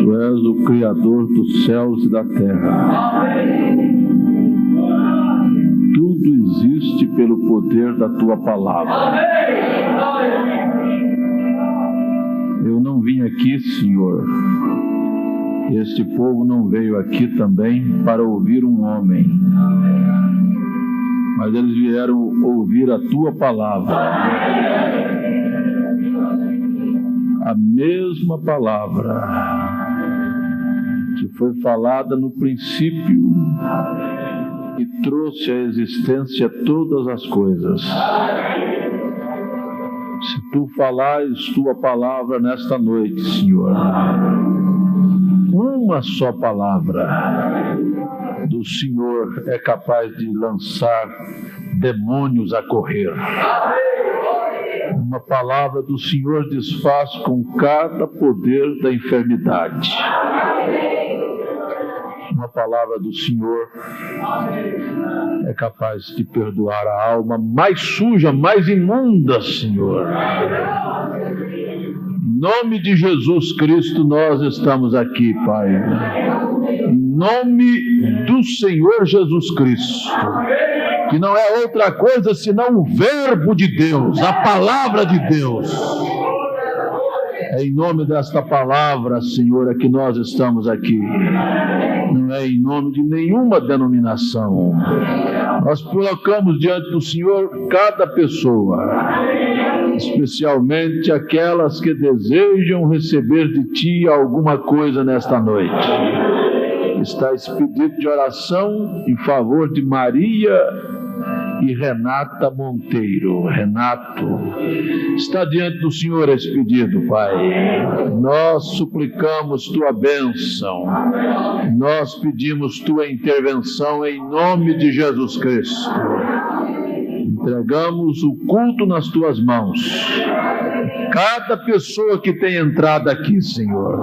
Tu és o Criador dos céus e da terra. Tudo existe pelo poder da Tua palavra. Eu não vim aqui, Senhor. Este povo não veio aqui também para ouvir um homem, mas eles vieram ouvir a Tua palavra. A mesma palavra que foi falada no princípio e trouxe à existência todas as coisas. Se Tu falares Tua palavra nesta noite, Senhor, uma só palavra do Senhor é capaz de lançar demônios a correr. Uma palavra do Senhor desfaz com cada poder da enfermidade. Uma palavra do Senhor é capaz de perdoar a alma mais suja, mais imunda, Senhor. Em nome de Jesus Cristo nós estamos aqui, Pai. Em nome do Senhor Jesus Cristo, que não é outra coisa senão o Verbo de Deus, a Palavra de Deus. É em nome desta palavra, Senhor, é que nós estamos aqui. Não é em nome de nenhuma denominação. Nós colocamos diante do Senhor cada pessoa, especialmente aquelas que desejam receber de Ti alguma coisa nesta noite. Está esse pedido de oração em favor de Maria e Renata Monteiro. Renato, está diante do Senhor esse pedido, Pai. Nós suplicamos Tua bênção, nós pedimos Tua intervenção em nome de Jesus Cristo. Entregamos o culto nas Tuas mãos, cada pessoa que tem entrado aqui, Senhor.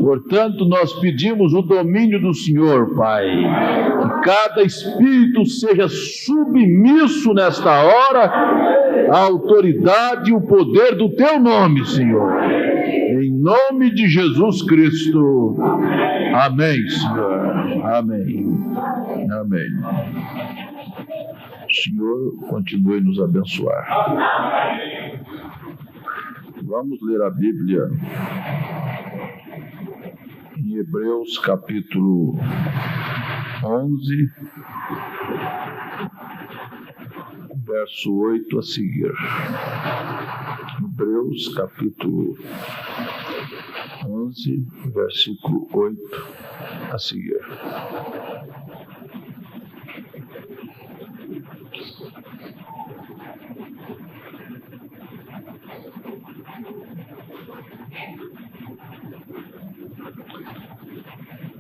Portanto, nós pedimos o domínio do Senhor, Pai. Que cada espírito seja submisso nesta hora à autoridade e o poder do Teu nome, Senhor. Em nome de Jesus Cristo. Amém, Senhor. Amém. Amém. O Senhor continue nos abençoar. Vamos ler a Bíblia em Hebreus capítulo 11, verso 8 a seguir. Hebreus capítulo 11, versículo 8 a seguir.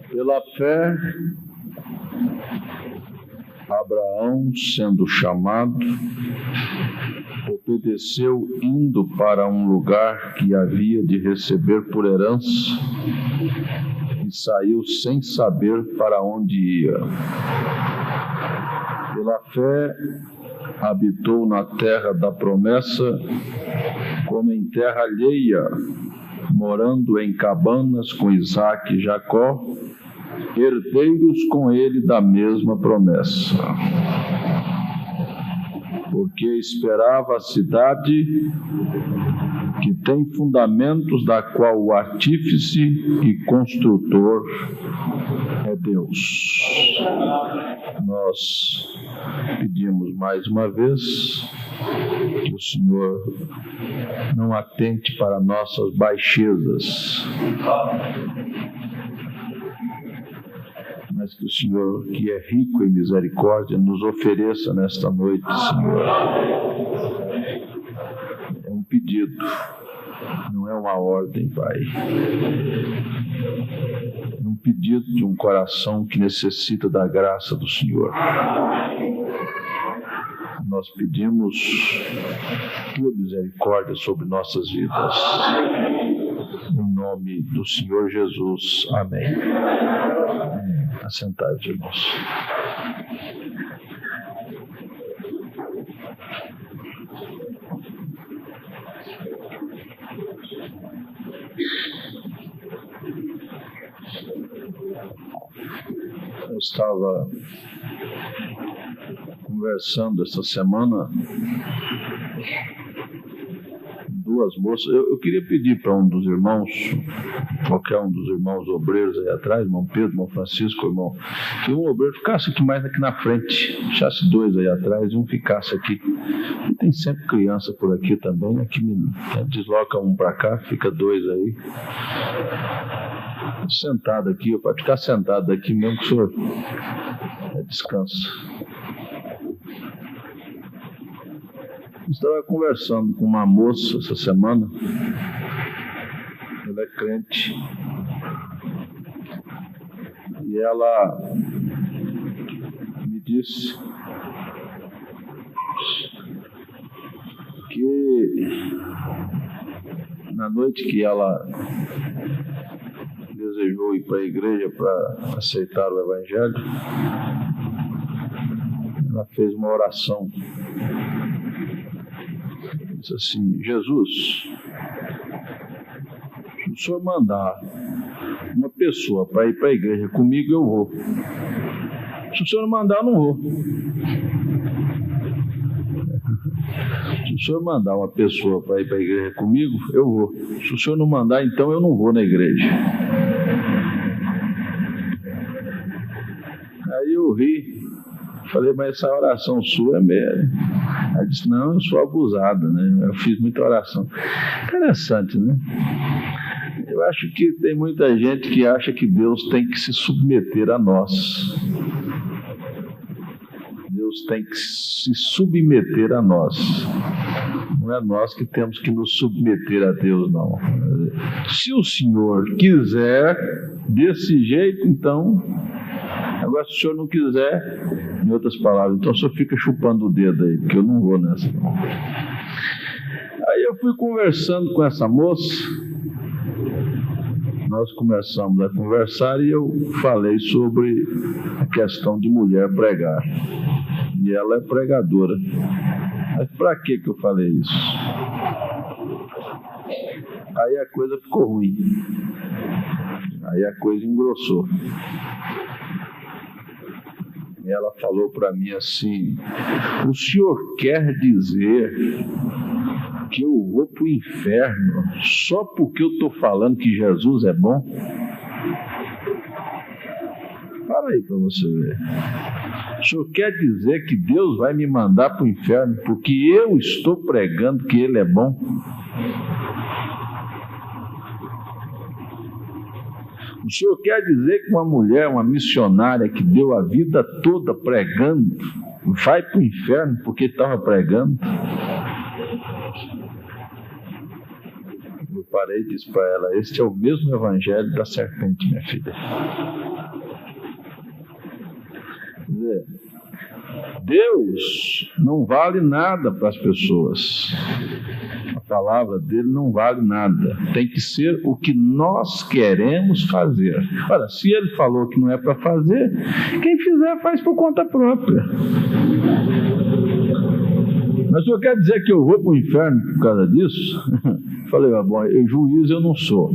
Pela fé, Abraão, sendo chamado, obedeceu indo para um lugar que havia de receber por herança e saiu sem saber para onde ia. Pela fé, habitou na terra da promessa, como em terra alheia, morando em cabanas com Isaque e Jacó, herdeiros com ele da mesma promessa. Porque esperava a cidade que tem fundamentos, da qual o artífice e construtor é Deus. Nós pedimos mais uma vez que o Senhor não atente para nossas baixezas, mas que o Senhor, que é rico em misericórdia, nos ofereça nesta noite, Senhor. É um pedido, não é uma ordem, Pai. É um pedido de um coração que necessita da graça do Senhor. Nós pedimos Tua misericórdia sobre nossas vidas. Em nome do Senhor Jesus. Amém. Assentai-vos, irmãos. Eu estava conversando essa semana duas moças. Eu queria pedir para um dos irmãos, qualquer um dos irmãos obreiros aí atrás, irmão Pedro, irmão Francisco, irmão, que um obreiro ficasse aqui mais aqui na frente, deixasse dois aí atrás e um ficasse aqui. E tem sempre criança por aqui também, aqui desloca um para cá, fica dois aí. Sentado aqui, pode ficar sentado aqui mesmo que o senhor descansa. Estava conversando com uma moça essa semana, ela é crente, e ela me disse que na noite que ela desejou ir para a igreja para aceitar o Evangelho, ela fez uma oração. Disse assim: Jesus, se o senhor mandar uma pessoa para ir para a igreja comigo, eu vou. Se o senhor não mandar, eu não vou. Se o senhor mandar uma pessoa para ir para a igreja comigo, eu vou. Se o senhor não mandar, então eu não vou na igreja. Aí eu ri. Falei, mas essa oração sua é mesmo. Ela disse, não, eu sou abusada, né? Eu fiz muita oração. Interessante, né? Eu acho que tem muita gente que acha que Deus tem que se submeter a nós. Deus tem que se submeter a nós. Não é nós que temos que nos submeter a Deus, não. Se o Senhor quiser desse jeito, então... Agora, se o senhor não quiser, em outras palavras, então o senhor fica chupando o dedo aí, porque eu não vou nessa, não. Aí eu fui conversando com essa moça, nós começamos a conversar e eu falei sobre a questão de mulher pregar. E ela é pregadora. Mas para que eu falei isso? Aí a coisa ficou ruim. Aí a coisa engrossou. E ela falou para mim assim: o senhor quer dizer que eu vou para o inferno só porque eu estou falando que Jesus é bom? Para aí para você ver. O senhor quer dizer que Deus vai me mandar para o inferno porque eu estou pregando que Ele é bom? O senhor quer dizer que uma mulher, uma missionária que deu a vida toda pregando, vai para o inferno porque estava pregando? Eu parei e disse para ela: este é o mesmo evangelho da serpente, minha filha. Quer dizer, Deus não vale nada para as pessoas. A palavra dele não vale nada. Tem que ser o que nós queremos fazer. Ora, se ele falou que não é para fazer, quem fizer faz por conta própria. Mas o senhor quer dizer que eu vou para o inferno por causa disso? Falei, bom, juiz eu não sou.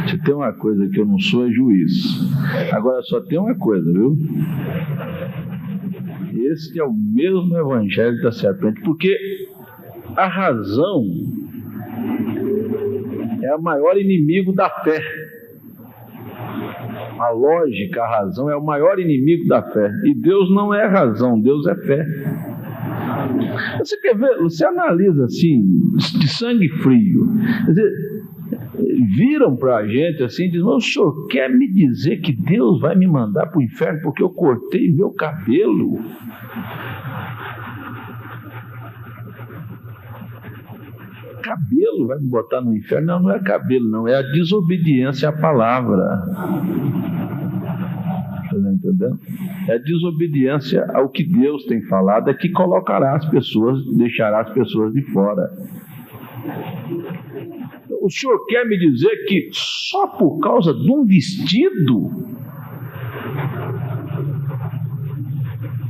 Se tem uma coisa que eu não sou, é juiz. Agora só tem uma coisa, viu? Esse é o mesmo evangelho da serpente, porque a razão é o maior inimigo da fé. A lógica, a razão é o maior inimigo da fé. E Deus não é razão, Deus é fé. Você quer ver? Você analisa assim, de sangue frio. Quer dizer, viram para a gente assim e dizem: o senhor quer me dizer que Deus vai me mandar para o inferno porque eu cortei meu cabelo? Cabelo vai me botar no inferno? Não, não é cabelo, não, é a desobediência à palavra. Você está entendendo? É a desobediência ao que Deus tem falado, é que colocará as pessoas, deixará as pessoas de fora. O senhor quer me dizer que só por causa de um vestido,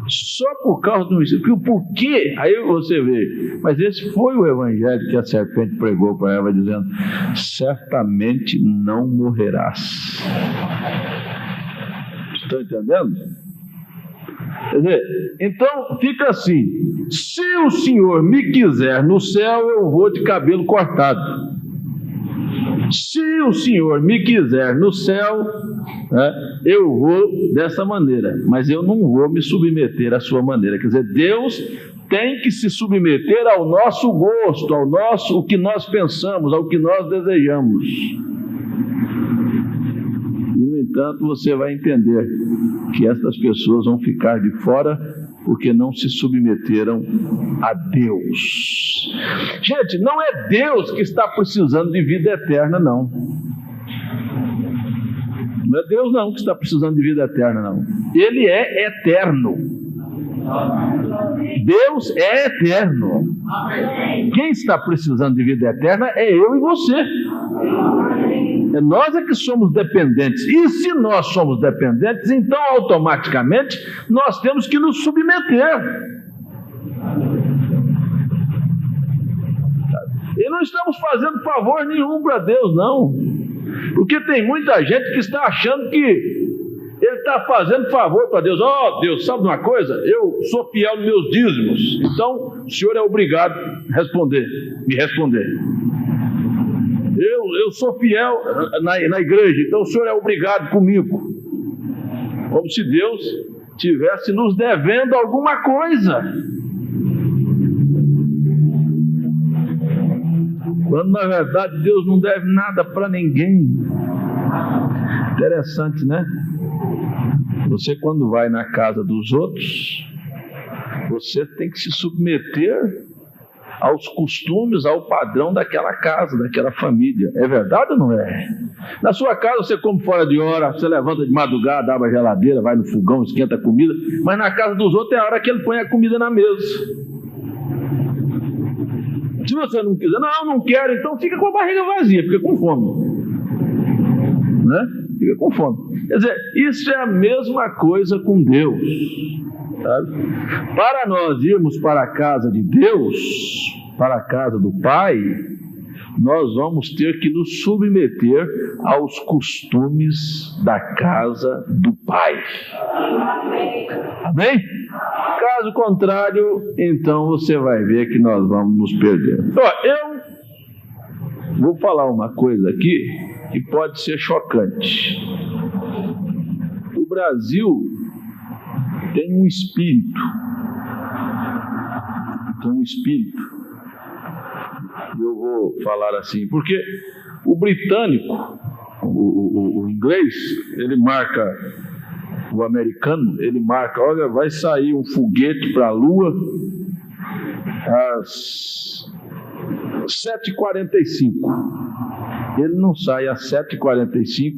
só por causa de um vestido, por quê? Aí você vê, mas esse foi o evangelho que a serpente pregou para Eva, dizendo: certamente não morrerás. Estão entendendo? Quer dizer, então fica assim: se o Senhor me quiser no céu, eu vou de cabelo cortado. Se o Senhor me quiser no céu, eu vou dessa maneira, mas eu não vou me submeter à sua maneira. Quer dizer, Deus tem que se submeter ao nosso gosto, o que nós pensamos, ao que nós desejamos. E, no entanto, você vai entender que estas pessoas vão ficar de fora porque não se submeteram a Deus. Gente, não é Deus que está precisando de vida eterna, não. Não é Deus não que está precisando de vida eterna, não. Ele é eterno. Deus é eterno. Quem está precisando de vida eterna é eu e você. Nós é que somos dependentes. E se nós somos dependentes, então automaticamente nós temos que nos submeter. E não estamos fazendo favor nenhum para Deus, não. Porque tem muita gente que está achando que ele está fazendo favor para Deus. Deus, sabe uma coisa? Eu sou fiel nos meus dízimos, então o Senhor é obrigado a me responder. Eu sou fiel na igreja, então o Senhor é obrigado comigo. Como se Deus estivesse nos devendo alguma coisa. Quando na verdade Deus não deve nada para ninguém. Interessante, né? Você, quando vai na casa dos outros, você tem que se submeter aos costumes, ao padrão daquela casa, daquela família. É verdade ou não é? Na sua casa você come fora de hora, você levanta de madrugada, abre a geladeira, vai no fogão, esquenta a comida, mas na casa dos outros é a hora que ele põe a comida na mesa. Se você não quiser, não quero, então fica com a barriga vazia, fica com fome. Né? Fica com fome. Quer dizer, isso é a mesma coisa com Deus. Sabe? Para nós irmos para a casa de Deus, para a casa do Pai, nós vamos ter que nos submeter aos costumes da casa do Pai. Amém? Caso contrário, então você vai ver que nós vamos nos perder. Eu vou falar uma coisa aqui que pode ser chocante. O Brasil tem um espírito. Eu vou falar assim, porque o britânico, o inglês, ele marca, o americano, ele marca, olha, vai sair um foguete para a Lua às 7h45. Ele não sai às 7h45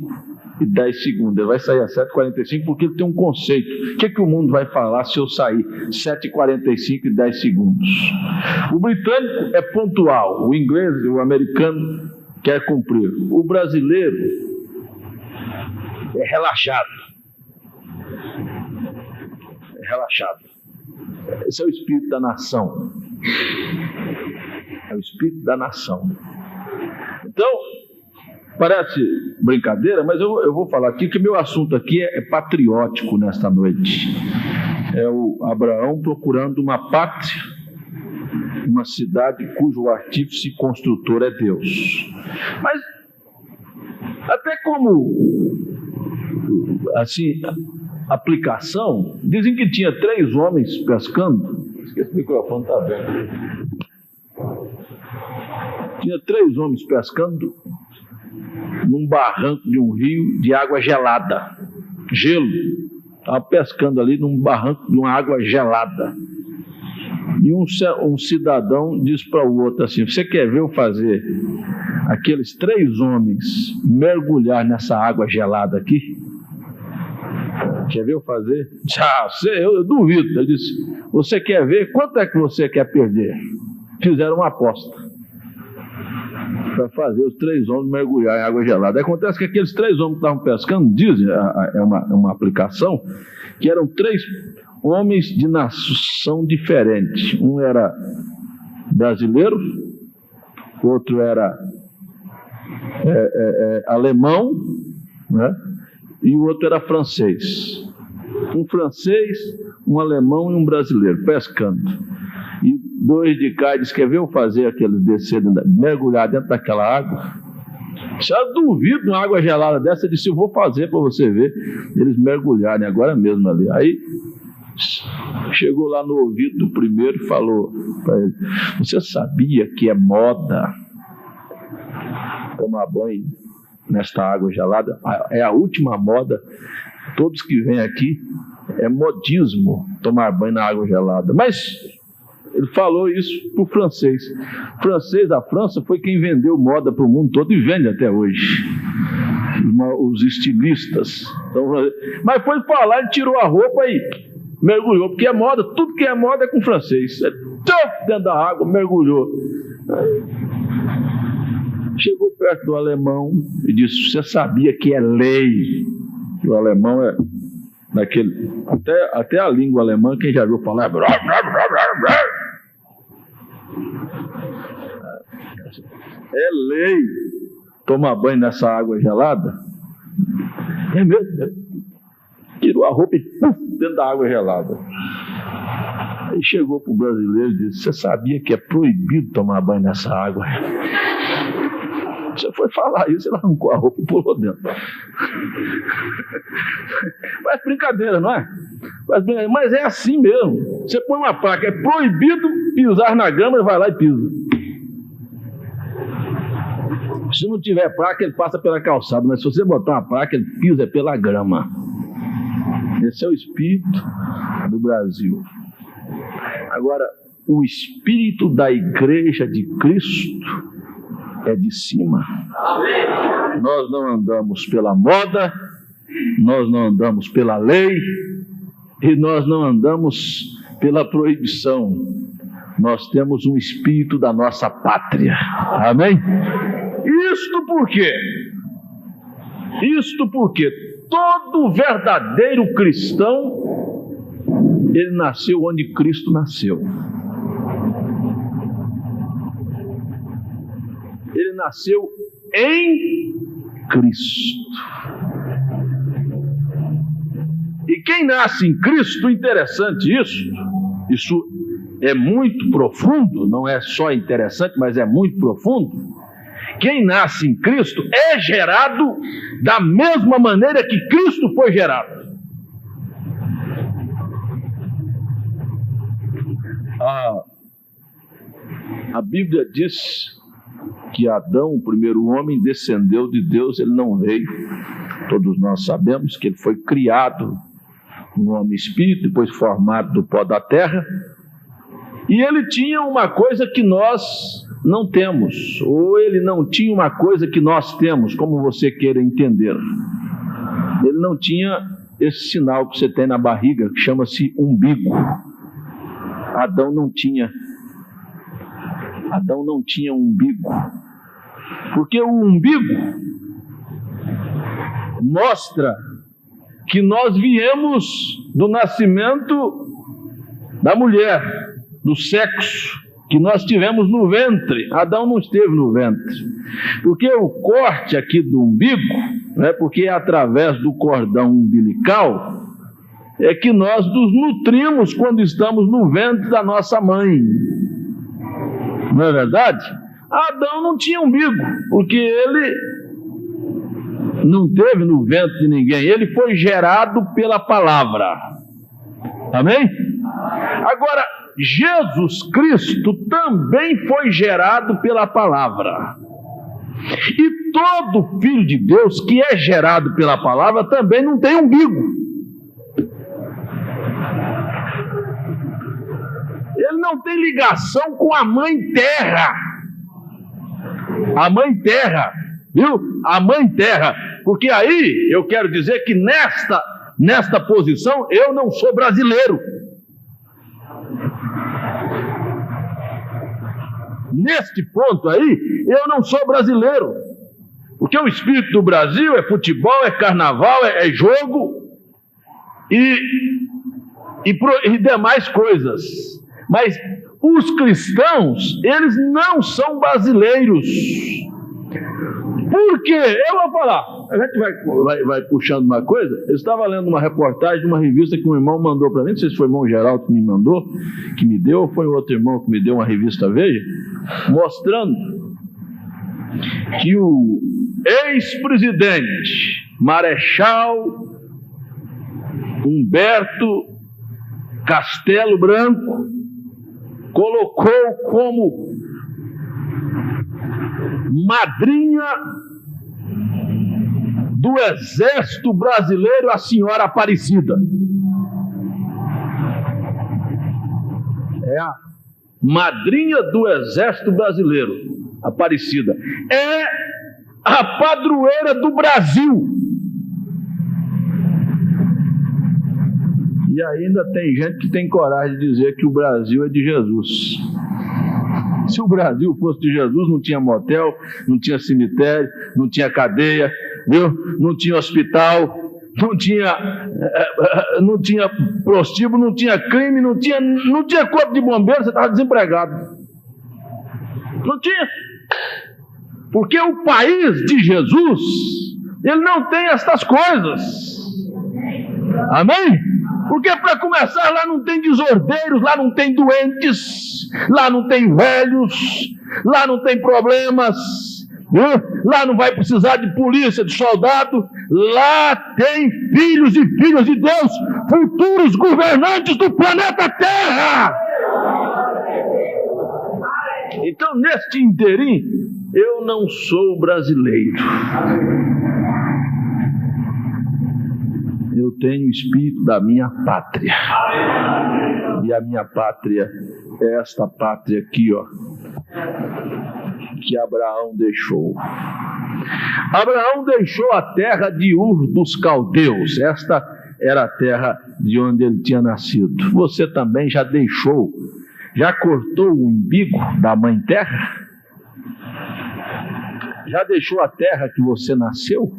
e 10 segundos, ele vai sair às 7h45 porque ele tem um conceito. O que o mundo vai falar se eu sair 7h45 e 10 segundos? O britânico é pontual, o inglês, o americano quer cumprir. O brasileiro é relaxado. Esse é o espírito da nação. É o espírito da nação. Então, parece brincadeira, mas eu vou falar aqui que meu assunto aqui é patriótico nesta noite. É o Abraão procurando uma pátria, uma cidade cujo artífice e construtor é Deus. Mas até como assim, aplicação, dizem que tinha 3 homens pescando. Esse microfone está aberto. Tinha 3 homens pescando num barranco de um rio de água gelada, gelo. Estava pescando ali num barranco de uma água gelada. E um cidadão disse para o outro assim: você quer ver eu fazer aqueles 3 homens mergulhar nessa água gelada aqui? Quer ver eu fazer? Eu duvido. Ele disse: você quer ver? Quanto é que você quer perder? Fizeram uma aposta para fazer os 3 homens mergulhar em água gelada. Acontece que aqueles 3 homens que estavam pescando, dizem, é uma aplicação, que eram 3 homens de nação diferente. Um era brasileiro, outro era alemão, né? E o outro era francês. um francês, um alemão e um brasileiro, pescando. E dois de cá disse: quer ver eu fazer aquele descer, mergulhar dentro daquela água? Eu duvido uma água gelada dessa. Eu disse: eu vou fazer para você ver. Eles mergulharem agora mesmo ali. Aí chegou lá no ouvido do primeiro e falou para ele: você sabia que é moda tomar banho nesta água gelada? É a última moda. Todos que vêm aqui, é modismo tomar banho na água gelada. Mas ele falou isso para o francês. A França foi quem vendeu moda para o mundo todo e vende até hoje. Os estilistas. Então, mas foi falar, ele tirou a roupa e mergulhou, porque é moda, tudo que é moda é com francês. Dentro da água, mergulhou. Chegou perto do alemão e disse: você sabia que é lei? E o alemão é daquele, até a língua alemã, quem já viu falar, é lei tomar banho nessa água gelada. É mesmo? Tirou a roupa e dentro da água gelada. Aí chegou para o brasileiro e disse: você sabia que é proibido tomar banho nessa água? Você foi falar isso, ele arrancou a roupa e pulou dentro. Faz brincadeira, não é? Mas é assim mesmo. Você põe uma placa: é proibido pisar na grama, ele vai lá e pisa. Se não tiver placa, ele passa pela calçada, mas se você botar uma placa, ele pisa pela grama. Esse é o espírito do Brasil. Agora, o espírito da igreja de Cristo é de cima. Nós não andamos pela moda, nós não andamos pela lei e nós não andamos pela proibição. Nós temos um espírito da nossa pátria. Amém? Isto por quê? Isto porque todo verdadeiro cristão, ele nasceu onde Cristo nasceu. Ele nasceu em Cristo. E quem nasce em Cristo, interessante isso é muito profundo, não é só interessante, mas é muito profundo. Quem nasce em Cristo é gerado da mesma maneira que Cristo foi gerado. A Bíblia diz que Adão, o primeiro homem, descendeu de Deus, ele não veio. Todos nós sabemos que ele foi criado no homem espírito, depois formado do pó da terra. E ele tinha uma coisa que nós não temos, ou ele não tinha uma coisa que nós temos, como você queira entender. Ele não tinha esse sinal que você tem na barriga, que chama-se umbigo. Adão não tinha umbigo, porque o umbigo mostra que nós viemos do nascimento da mulher, do sexo que nós tivemos no ventre. Adão não esteve no ventre, porque o corte aqui do umbigo, né, porque é através do cordão umbilical é que nós nos nutrimos quando estamos no ventre da nossa mãe. Não é verdade? Adão não tinha umbigo, porque ele não teve no ventre de ninguém, ele foi gerado pela palavra. Amém? Agora, Jesus Cristo também foi gerado pela palavra. E todo filho de Deus que é gerado pela palavra também não tem umbigo. Ele não tem ligação com a mãe terra. A mãe terra, viu? A mãe terra. Porque aí eu quero dizer que nesta posição eu não sou brasileiro. Neste ponto aí, eu não sou brasileiro. Porque o espírito do Brasil é futebol, é carnaval, é jogo e demais coisas. Mas os cristãos, eles não são brasileiros. Por quê? Eu vou falar. A gente vai puxando uma coisa. Eu estava lendo uma reportagem de uma revista que um irmão mandou para mim. Não sei se foi o irmão Geraldo que me mandou, que me deu, ou foi outro irmão que me deu, uma revista Veja, mostrando que o ex-presidente Marechal Humberto Castelo Branco colocou como madrinha do Exército Brasileiro a senhora Aparecida. É a madrinha do Exército Brasileiro, Aparecida. É a padroeira do Brasil. E ainda tem gente que tem coragem de dizer que o Brasil é de Jesus. Se o Brasil fosse de Jesus, não tinha motel, não tinha cemitério, não tinha cadeia, viu? Não tinha hospital, não tinha prostíbulo, não tinha crime, não tinha corpo de bombeiro, você estava desempregado. Não tinha. Porque o país de Jesus, ele não tem estas coisas. Amém? Porque para começar, lá não tem desordeiros, lá não tem doentes, lá não tem velhos, lá não tem problemas, viu? Lá não vai precisar de polícia, de soldado, lá tem filhos e filhas de Deus, futuros governantes do planeta Terra. Então, neste inteirinho, eu não sou brasileiro. Eu tenho o espírito da minha pátria. E a minha pátria é esta pátria aqui, ó, que Abraão deixou. Abraão deixou a terra de Ur dos Caldeus. Esta era a terra de onde ele tinha nascido. Você também já deixou, já cortou o umbigo da mãe terra? Já deixou a terra que você nasceu?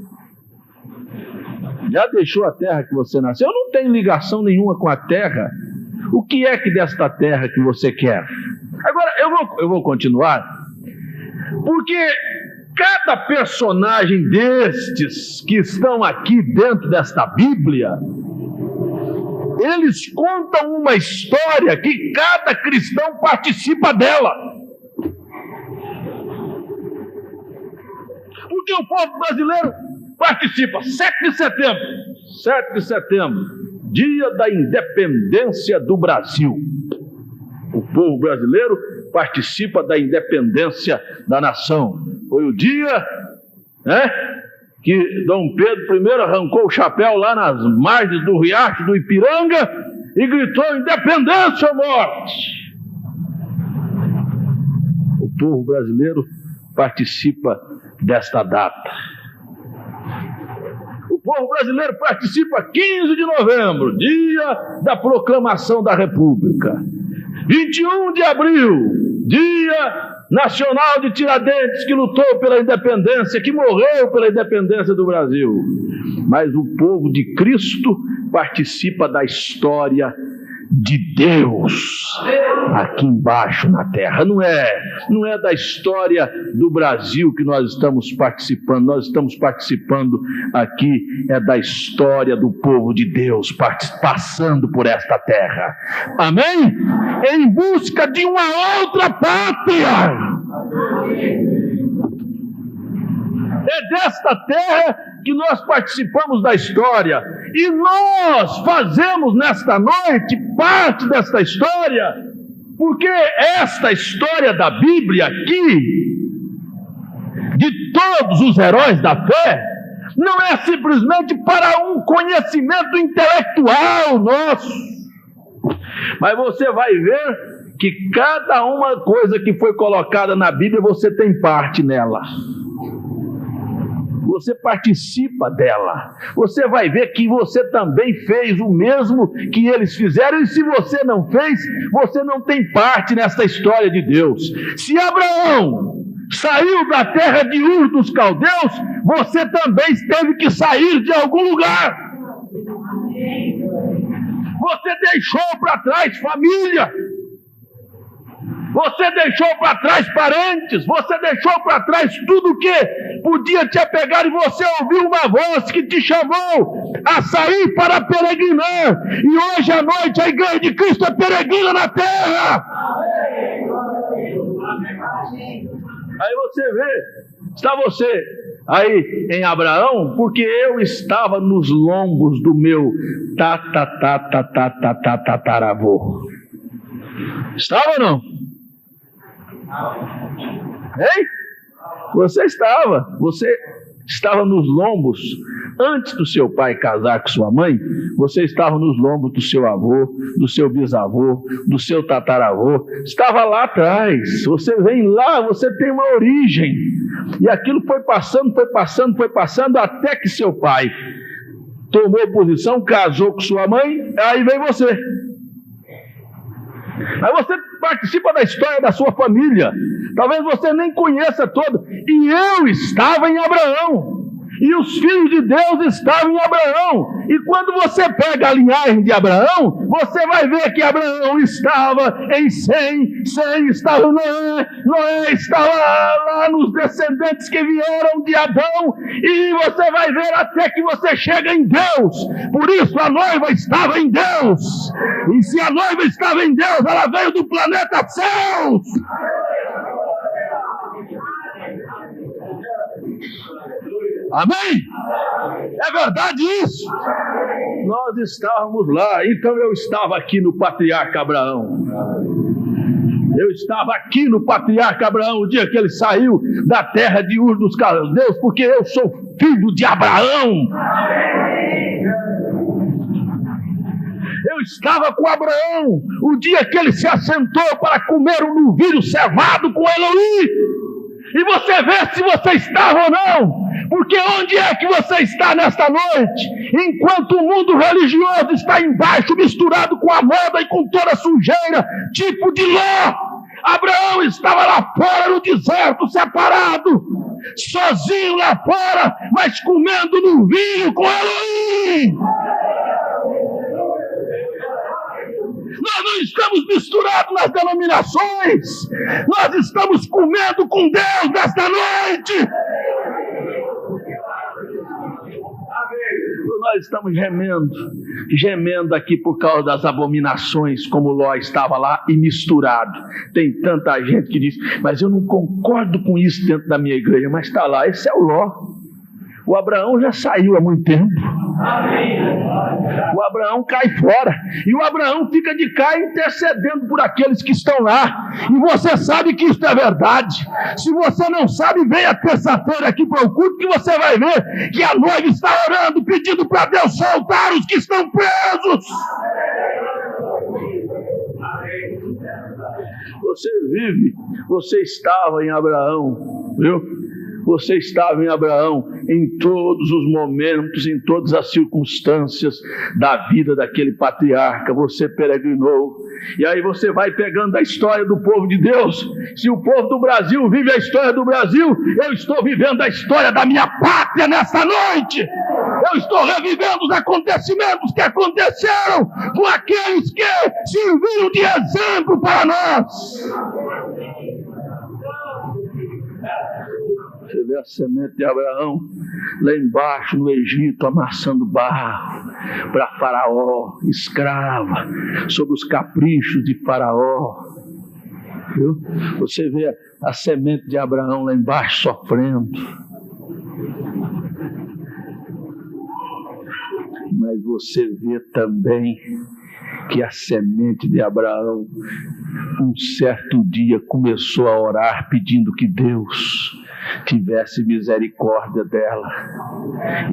Já deixou a terra que você nasceu? Eu não tenho ligação nenhuma com a terra. O que é que desta terra que você quer? Agora, eu vou continuar, porque cada personagem destes que estão aqui dentro desta Bíblia, eles contam uma história que cada cristão participa dela. Porque o povo brasileiro participa. 7 de setembro, dia da independência do Brasil. O povo brasileiro participa da independência da nação. Foi o dia, né, que Dom Pedro I arrancou o chapéu lá nas margens do riacho do Ipiranga e gritou: independência ou morte. O povo brasileiro participa desta data. O povo brasileiro participa 15 de novembro, dia da proclamação da República. 21 de abril, dia nacional de Tiradentes, que lutou pela independência, que morreu pela independência do Brasil. Mas o povo de Cristo participa da história de Deus aqui embaixo na terra. Não é da história do Brasil que nós estamos participando. Nós estamos participando aqui da história do povo de Deus passando por esta terra. Amém? Em busca de uma outra pátria. É desta terra que nós participamos da história, e nós fazemos nesta noite parte desta história, porque esta história da Bíblia aqui, de todos os heróis da fé, não é simplesmente para um conhecimento intelectual nosso, mas você vai ver que cada uma coisa que foi colocada na Bíblia, você tem parte nela. Você participa dela. Você vai ver que você também fez o mesmo que eles fizeram, e se você não fez, você não tem parte nessa história de Deus. Se Abraão saiu da terra de Ur dos Caldeus, você também teve que sair de algum lugar. Você deixou para trás família. Você deixou para trás parentes, você deixou para trás tudo que podia te apegar e você ouviu uma voz que te chamou a sair para peregrinar. E hoje à noite a igreja de Cristo é peregrina na terra. Aí você vê, está você aí em Abraão, porque eu estava nos lombos do meu tataravô. Estava ou não? Hein? Você estava nos lombos. Antes do seu pai casar com sua mãe, você estava nos lombos do seu avô, do seu bisavô, do seu tataravô. Estava lá atrás. Você vem lá, você tem uma origem. E aquilo foi passando, até que seu pai tomou posição, casou com sua mãe, aí vem você. Aí você participa da história da sua família. Talvez você nem conheça todo. E eu estava em Abraão. E os filhos de Deus estavam em Abraão. E quando você pega a linhagem de Abraão, você vai ver que Abraão estava em Sem estava em Noé estava lá nos descendentes que vieram de Adão. E você vai ver até que você chega em Deus. Por isso a noiva estava em Deus. E se a noiva estava em Deus, ela veio do planeta céus. Amém? É verdade isso? Nós estávamos lá. Então eu estava aqui no patriarca Abraão. Eu estava aqui no patriarca Abraão o dia que ele saiu da terra de Ur dos Caldeus, porque eu sou filho de Abraão. Eu estava com Abraão o dia que ele se assentou para comer um novilho cevado com Eloí. E você vê se você estava ou não. Porque onde é que você está nesta noite? Enquanto o mundo religioso está embaixo, misturado com a moda e com toda a sujeira, tipo de Ló. Abraão estava lá fora no deserto, separado, sozinho lá fora, mas comendo novilho com Eloí. Nós não estamos misturados nas denominações. Nós estamos comendo com Deus nesta noite. Nós estamos gemendo aqui por causa das abominações, como Ló estava lá e misturado. Tem tanta gente que diz, mas eu não concordo com isso dentro da minha igreja, mas está lá, esse é o Ló. O Abraão já saiu há muito tempo. O Abraão cai fora. E o Abraão fica de cá intercedendo por aqueles que estão lá. E você sabe que isso é verdade. Se você não sabe, venha terça-feira aqui para o culto, que você vai ver que a noiva está orando, pedindo para Deus soltar os que estão presos. Você estava em Abraão, viu? Você estava em Abraão em todos os momentos, em todas as circunstâncias da vida daquele patriarca. Você peregrinou. E aí você vai pegando a história do povo de Deus. Se o povo do Brasil vive a história do Brasil, eu estou vivendo a história da minha pátria nessa noite. Eu estou revivendo os acontecimentos que aconteceram com aqueles que serviram de exemplo para nós. Você vê a semente de Abraão lá embaixo no Egito, amassando barro para Faraó, escrava, sob os caprichos de Faraó. Viu? Você vê a semente de Abraão lá embaixo sofrendo. Mas você vê também que a semente de Abraão, um certo dia, começou a orar pedindo que Deus tivesse misericórdia dela.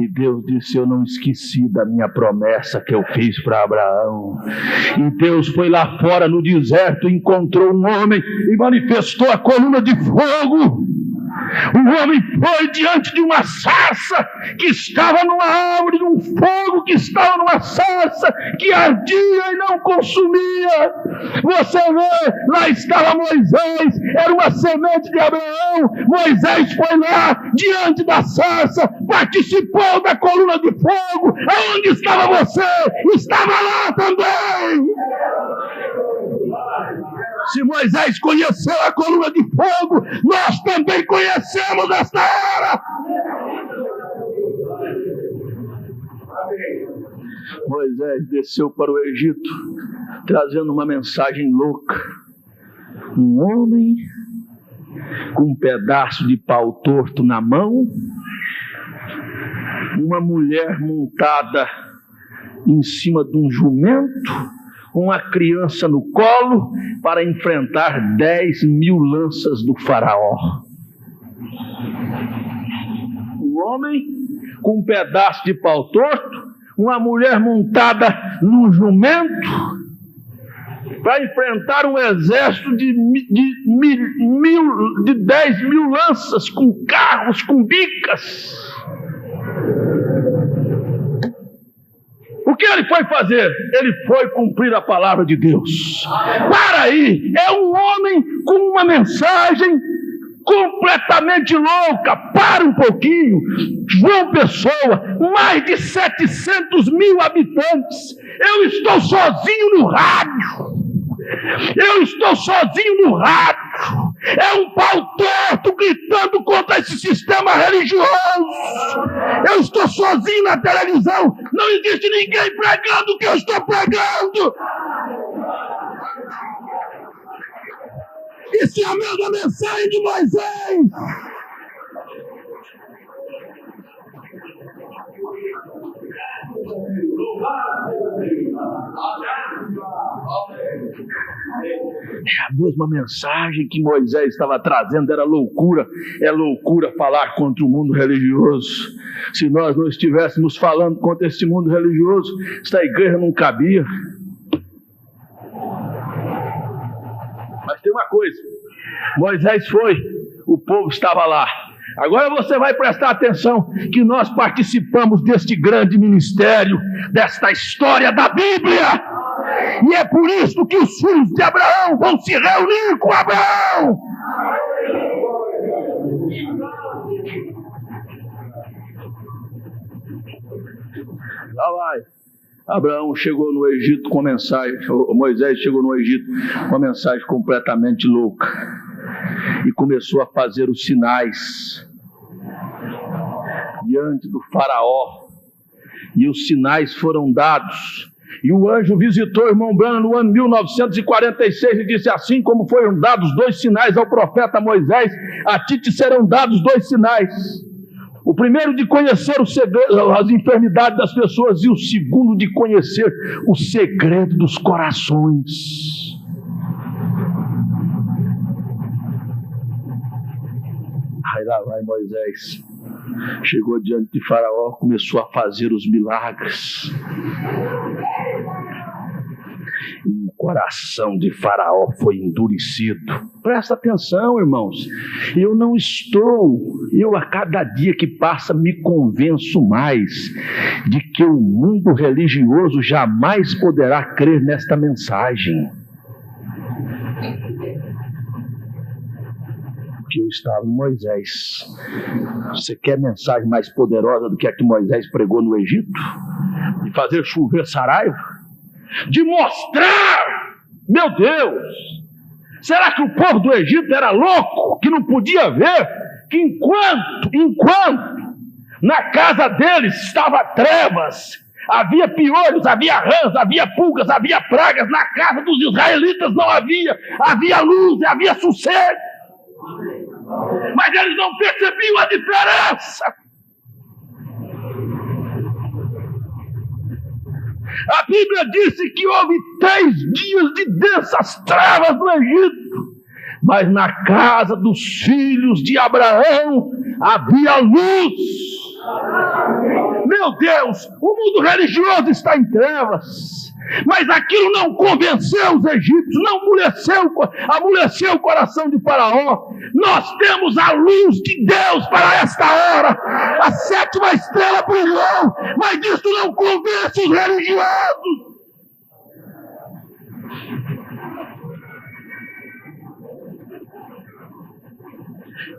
E Deus disse, eu não esqueci da minha promessa que eu fiz para Abraão. E Deus foi lá fora no deserto, encontrou um homem e manifestou a coluna de fogo. O homem foi diante de uma sarça que estava numa árvore, um fogo que estava numa sarça que ardia e não consumia. Você vê, lá estava Moisés, era uma semente de Abraão. Moisés foi lá diante da sarça, participou da coluna de fogo. Aonde estava você? Estava lá também. Se Moisés conheceu a coluna de fogo, nós também conhecemos esta hora. Moisés desceu para o Egito, trazendo uma mensagem louca. Um homem com um pedaço de pau torto na mão, uma mulher montada em cima de um jumento, uma criança no colo, para enfrentar 10.000 lanças do faraó. Um homem com um pedaço de pau torto, uma mulher montada num jumento, para enfrentar um exército de 10.000 lanças, com carros, com bicas. O que ele foi fazer? Ele foi cumprir a palavra de Deus. Para aí, é um homem com uma mensagem completamente louca. Para um pouquinho. João Pessoa, mais de 700.000 habitantes. Eu estou sozinho no rádio. É um pau torto gritando contra esse sistema religioso. Eu estou sozinho na televisão. Não existe ninguém pregando o que eu estou pregando. Isso é a mesma mensagem de Moisés. A mesma mensagem que Moisés estava trazendo era loucura. É loucura falar contra o mundo religioso. Se nós não estivéssemos falando contra esse mundo religioso, esta igreja não cabia. Mas tem uma coisa: Moisés foi, o povo estava lá. Agora você vai prestar atenção que nós participamos deste grande ministério, desta história da Bíblia. E é por isso que os filhos de Abraão vão se reunir com Abraão. Lá vai. Abraão chegou no Egito com mensagem, Moisés chegou no Egito com uma mensagem completamente louca. E começou a fazer os sinais diante do faraó. E os sinais foram dados. E o anjo visitou o irmão Branham no ano 1946 e disse: assim como foram dados 2 sinais ao profeta Moisés, a ti te serão dados 2 sinais. O primeiro de conhecer o segredo, as enfermidades das pessoas, e o segundo de conhecer o segredo dos corações. Aí lá vai Moisés. Chegou diante de Faraó, começou a fazer os milagres. E o coração de Faraó foi endurecido. Presta atenção, irmãos. Eu a cada dia que passa me convenço mais de que o mundo religioso jamais poderá crer nesta mensagem. Que eu estava em Moisés. Você quer mensagem mais poderosa do que a que Moisés pregou no Egito? De fazer chover saraiva? De mostrar, meu Deus, será que o povo do Egito era louco, que não podia ver que enquanto na casa deles estava trevas, havia piolhos, havia rãs, havia pulgas, havia pragas, na casa dos israelitas não havia luz, havia sossego. Mas eles não percebiam a diferença. A Bíblia disse que houve 3 dias de densas trevas no Egito, mas na casa dos filhos de Abraão havia luz. Meu Deus, o mundo religioso está em trevas, mas aquilo não convenceu os egípcios, não amoleceu o coração de Faraó. Nós temos a luz de Deus para esta hora. A 7ª estrela brilhou, mas isso não convence os religiosos.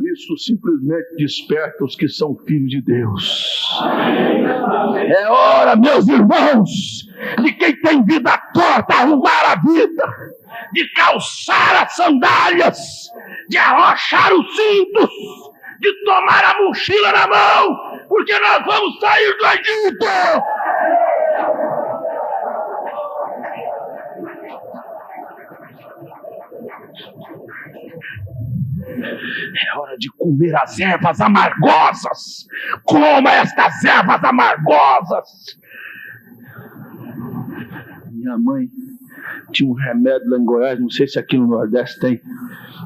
Isso simplesmente desperta os que são filhos de Deus. É hora, meus irmãos, de quem tem vida toda importa arrumar a vida, de calçar as sandálias, de arrochar os cintos, de tomar a mochila na mão, porque nós vamos sair do Egito. É hora de comer as ervas amargosas. Coma estas ervas amargosas. Minha mãe tinha um remédio lá em Goiás, não sei se aqui no Nordeste tem,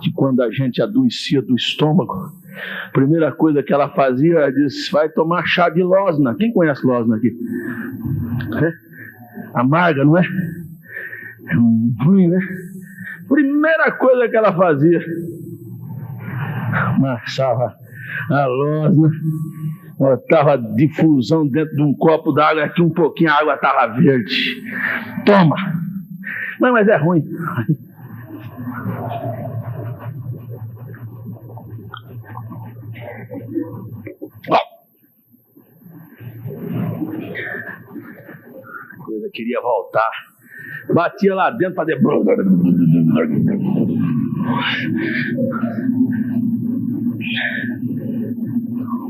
que quando a gente adoecia do estômago, a primeira coisa que ela fazia, ela disse: vai tomar chá de losna. Quem conhece losna aqui? É? Amarga, não é? É ruim, né? Primeira coisa que ela fazia, amassava a losna, botava difusão dentro de um copo d'água, aqui um pouquinho a água estava verde. Toma! Não, mas é ruim. Coisa queria voltar. Batia lá dentro para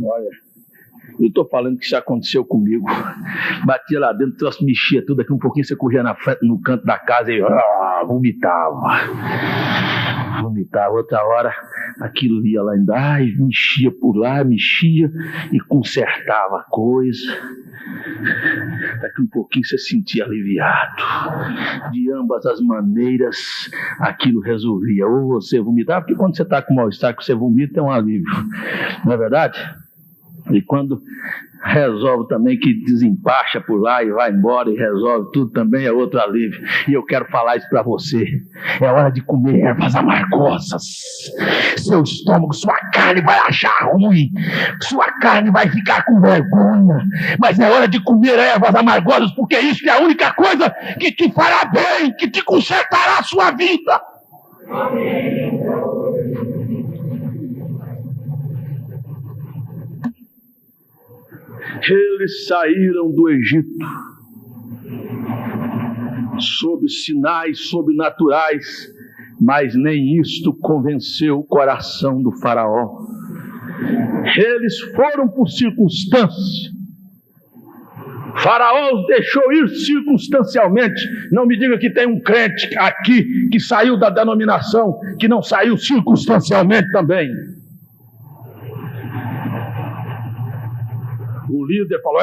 Olha, eu estou falando que isso aconteceu comigo. Batia lá dentro, troço, mexia tudo, daqui um pouquinho você corria na frente, no canto da casa e vomitava. Outra hora aquilo ia lá ainda, mexia por lá, mexia e consertava a coisa. Daqui um pouquinho você se sentia aliviado. De ambas as maneiras aquilo resolvia. Ou você vomitava, porque quando você está com mal-estar, que você vomita é um alívio, não é verdade? E quando resolve também, que desempacha por lá e vai embora e resolve tudo, também é outro alívio. E eu quero falar isso para você: é hora de comer ervas amargosas. Seu estômago, sua carne vai achar ruim, sua carne vai ficar com vergonha, mas é hora de comer ervas amargosas, porque isso é a única coisa que te fará bem, que te consertará a sua vida. Eles saíram do Egito sob sinais sobrenaturais, mas nem isto convenceu o coração do faraó. Eles foram por circunstância. Faraó os deixou ir circunstancialmente. Não me diga que tem um crente aqui que saiu da denominação, que não saiu circunstancialmente também. O líder falou: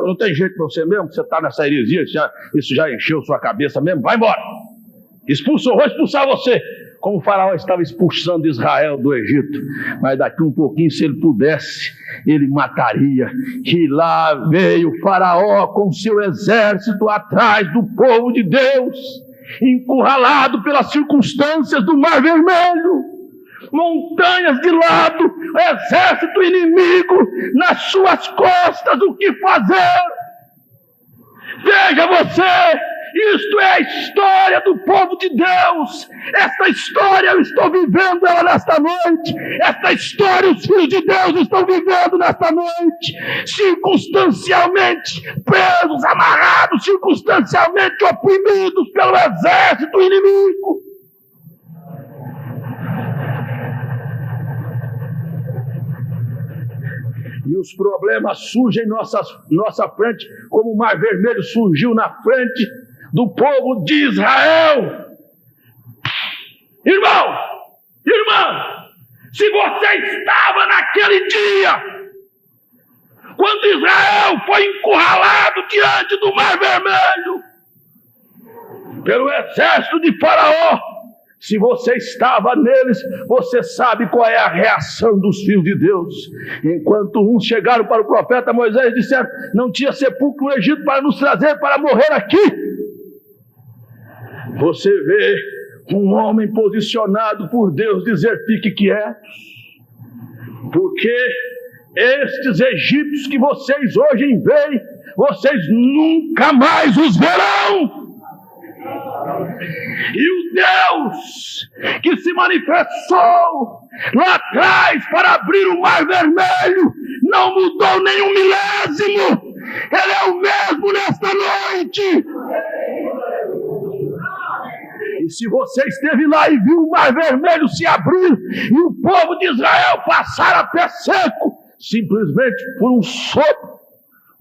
não tem jeito para você mesmo, você está nessa heresia, isso já encheu sua cabeça mesmo, vai embora. Vou expulsar você. Como o faraó estava expulsando Israel do Egito, mas daqui um pouquinho, se ele pudesse, ele mataria. E lá veio o faraó com seu exército atrás do povo de Deus, encurralado pelas circunstâncias do Mar Vermelho, montanhas de lado, exército inimigo nas suas costas. O que fazer? Veja você, isto é a história do povo de Deus. Esta história eu estou vivendo ela nesta noite. Esta história os filhos de Deus estão vivendo nesta noite. Circunstancialmente presos, amarrados, circunstancialmente oprimidos pelo exército inimigo. E os problemas surgem em nossa frente, como o Mar Vermelho surgiu na frente do povo de Israel. Irmão, se você estava naquele dia, quando Israel foi encurralado diante do Mar Vermelho pelo exército de Faraó, se você estava neles, você sabe qual é a reação dos filhos de Deus. Enquanto uns chegaram para o profeta Moisés e disseram: não tinha sepulcro no Egito para nos trazer para morrer aqui. Você vê um homem posicionado por Deus dizer: fique quieto, porque estes egípcios que vocês hoje veem, vocês nunca mais os verão. E o Deus que se manifestou lá atrás para abrir o Mar Vermelho não mudou nem um milésimo. Ele é o mesmo nesta noite. se você esteve lá e viu o Mar Vermelho se abrir e o povo de Israel passar a pé seco, simplesmente por um sopro,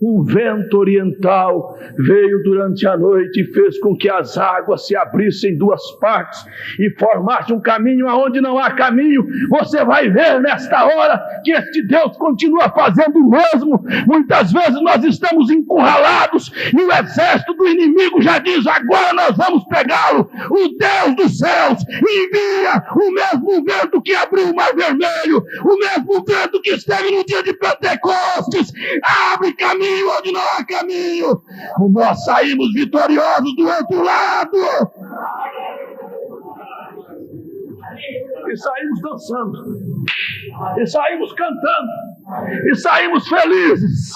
um vento oriental veio durante a noite e fez com que as águas se abrissem em duas partes e formasse um caminho aonde não há caminho. Você vai ver nesta hora que este Deus continua fazendo o mesmo. Muitas vezes nós estamos encurralados e o exército do inimigo já diz: agora nós vamos pegá-lo. O Deus dos céus envia o mesmo vento que abriu o Mar Vermelho, o mesmo vento que esteve no dia de Pentecostes, abre caminho onde não há caminho. Nós saímos vitoriosos do outro lado. E saímos dançando. E saímos cantando. E saímos felizes.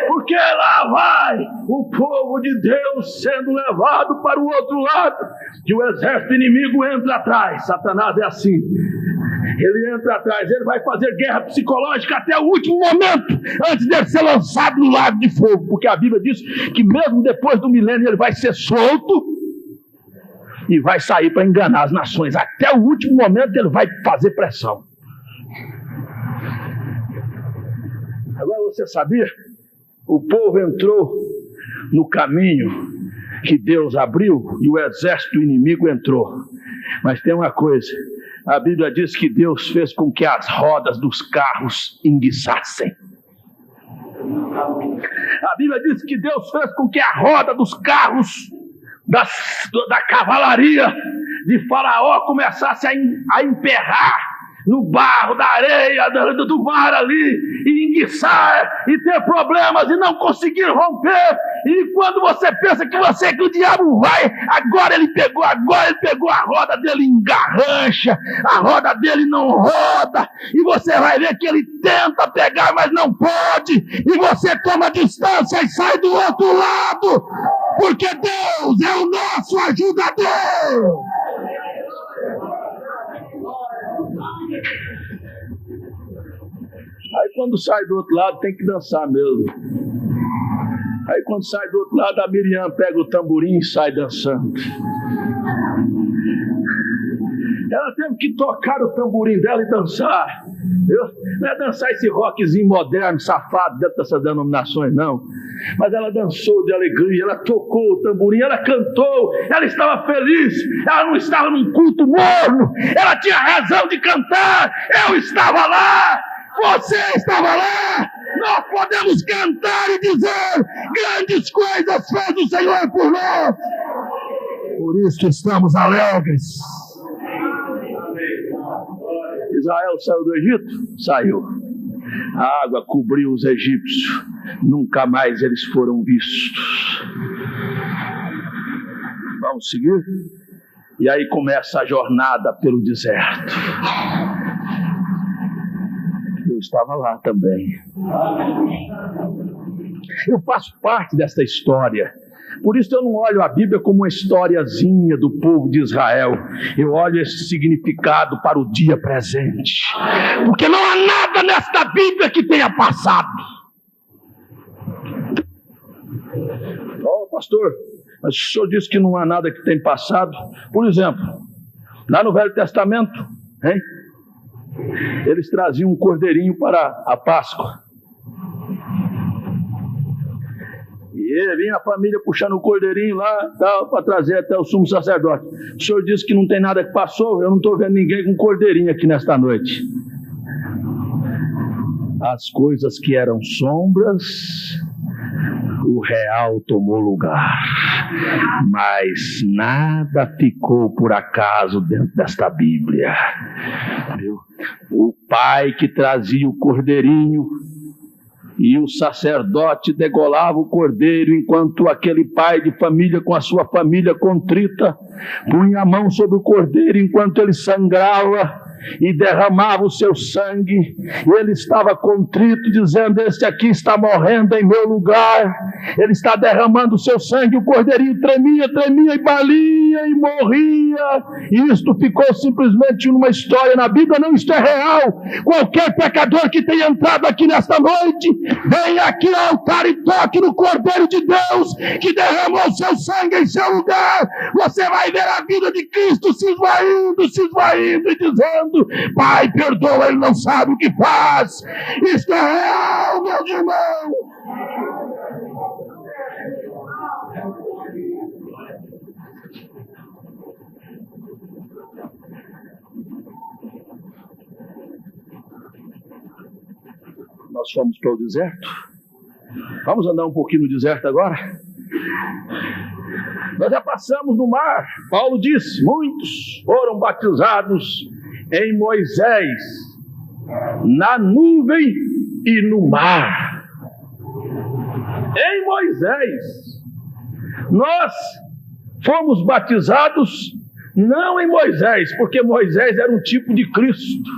Porque lá vai o povo de Deus sendo levado para o outro lado. E o exército inimigo entra atrás. Satanás é assim. Ele entra atrás, ele vai fazer guerra psicológica até o último momento, antes de ser lançado no lago de fogo, porque a Bíblia diz que mesmo depois do milênio ele vai ser solto e vai sair para enganar as nações. Até o último momento ele vai fazer pressão. Agora você sabia? O povo entrou no caminho que Deus abriu e o exército inimigo entrou. Mas tem uma coisa: a Bíblia diz que Deus fez com que as rodas dos carros enguiçassem. A Bíblia diz que Deus fez com que a roda dos carros da cavalaria de Faraó começasse a emperrar no barro, da areia, do mar ali, e enguiçar, e ter problemas, e não conseguir romper. E quando você pensa que o diabo vai, agora ele pegou a roda dele, engarrancha, a roda dele não roda, e você vai ver que ele tenta pegar, mas não pode, e você toma distância e sai do outro lado, porque Deus é o nosso ajudador. Aí quando sai do outro lado tem que dançar mesmo. Aí quando sai do outro lado, a Miriam pega o tamborim e sai dançando. Ela teve que tocar o tamborim dela e dançar. Não é dançar esse rockzinho moderno, safado, dentro dessas denominações, não. Mas ela dançou de alegria, ela tocou o tamborim, ela cantou, ela estava feliz, ela não estava num culto morno, ela tinha razão de cantar. Eu estava lá, você estava lá. Nós podemos cantar e dizer: grandes coisas fez o Senhor por nós. Por isso estamos alegres. Israel saiu do Egito? Saiu. A água cobriu os egípcios. Nunca mais eles foram vistos. Vamos seguir? E aí começa a jornada pelo deserto. Eu estava lá também. Eu faço parte dessa história. Por isso eu não olho a Bíblia como uma historiazinha do povo de Israel. Eu olho esse significado para o dia presente. Porque não há nada nesta Bíblia que tenha passado. Pastor, mas o senhor disse que não há nada que tenha passado. Por exemplo, lá no Velho Testamento, hein? Eles traziam um cordeirinho para a Páscoa. E vinha a família puxando o cordeirinho lá, para trazer até o sumo sacerdote. O senhor disse que não tem nada que passou. Eu não estou vendo ninguém com cordeirinho aqui nesta noite. As coisas que eram sombras, o real tomou lugar. Mas nada ficou por acaso dentro desta Bíblia. Viu? O pai que trazia o cordeirinho e o sacerdote degolava o cordeiro, enquanto aquele pai de família, com a sua família contrita, punha a mão sobre o cordeiro enquanto ele sangrava, e derramava o seu sangue. Ele estava contrito, dizendo: este aqui está morrendo em meu lugar, ele está derramando o seu sangue. O cordeirinho tremia e balia e morria. E isto ficou simplesmente numa história na Bíblia. Não, isto é real. Qualquer pecador que tenha entrado aqui nesta noite, venha aqui ao altar e toque no Cordeiro de Deus que derramou o seu sangue em seu lugar. Você vai ver a vida de Cristo se esvaindo e dizendo: Pai, perdoa, ele não sabe o que faz. Isto é real, meus irmãos. Nós fomos para o deserto. Vamos andar um pouquinho no deserto agora? Nós já passamos no mar. Paulo disse: muitos foram batizados em Moisés, na nuvem e no mar. Em Moisés. Nós fomos batizados não em Moisés, porque Moisés era um tipo de Cristo.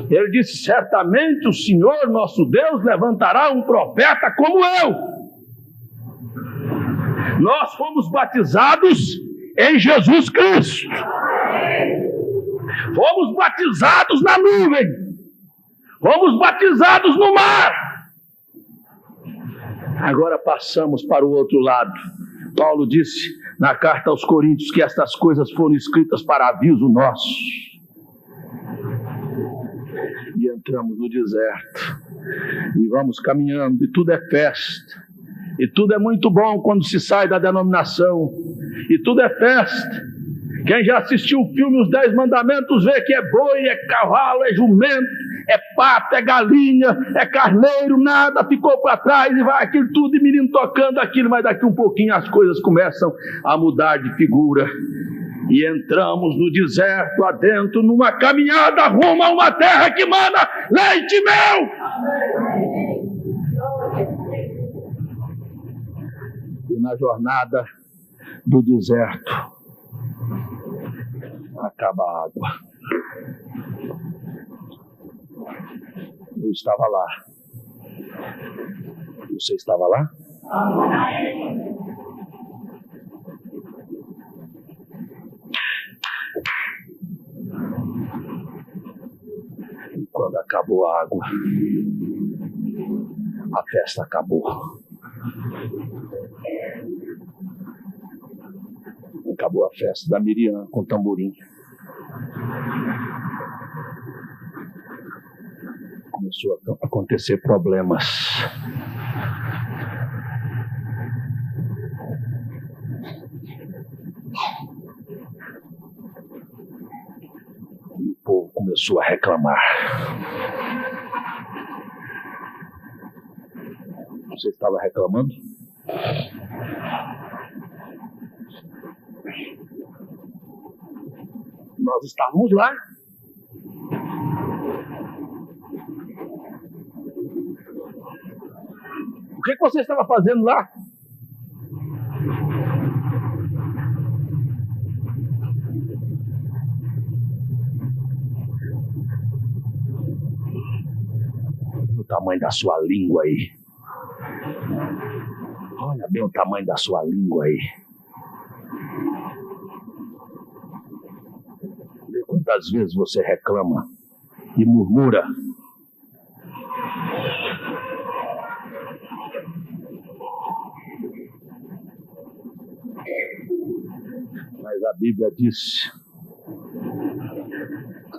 Ele disse: certamente o Senhor nosso Deus levantará um profeta como eu. Nós fomos batizados em Jesus Cristo. Fomos batizados na nuvem. Fomos batizados no mar. Agora passamos para o outro lado. Paulo disse na carta aos Coríntios que estas coisas foram escritas para aviso nosso. E entramos no deserto. E vamos caminhando. E tudo é festa. E tudo é muito bom quando se sai da denominação. E tudo é festa. Quem já assistiu o filme Os 10 Mandamentos vê que é boi, é cavalo, é jumento, é pato, é galinha, é carneiro, nada ficou para trás e vai aquilo tudo, e menino tocando aquilo, mas daqui um pouquinho as coisas começam a mudar de figura. E entramos no deserto adentro, numa caminhada rumo a uma terra que mana leite e mel. E na jornada do deserto acaba a água. Eu estava lá. Você estava lá? E quando acabou a água, a festa acabou. Acabou a festa da Miriam com tamborim. Começou a acontecer problemas. E o povo começou a reclamar. Você estava reclamando? Nós estávamos lá. O que você estava fazendo lá? Olha o tamanho da sua língua aí. Olha bem o tamanho da sua língua aí. Quantas vezes você reclama e murmura? Mas a Bíblia diz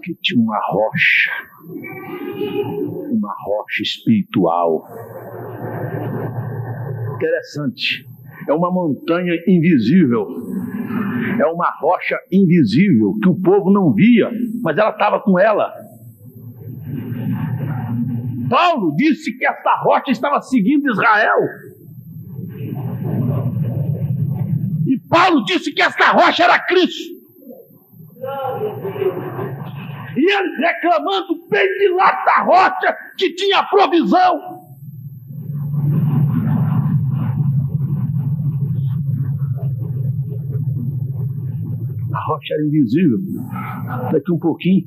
que tinha uma rocha espiritual. Interessante, é uma montanha invisível. É uma rocha invisível que o povo não via, mas ela estava com ela. Paulo disse que essa rocha estava seguindo Israel. E Paulo disse que essa rocha era Cristo. E eles reclamando bem de lá da rocha que tinha provisão. A rocha era invisível. Daqui um pouquinho,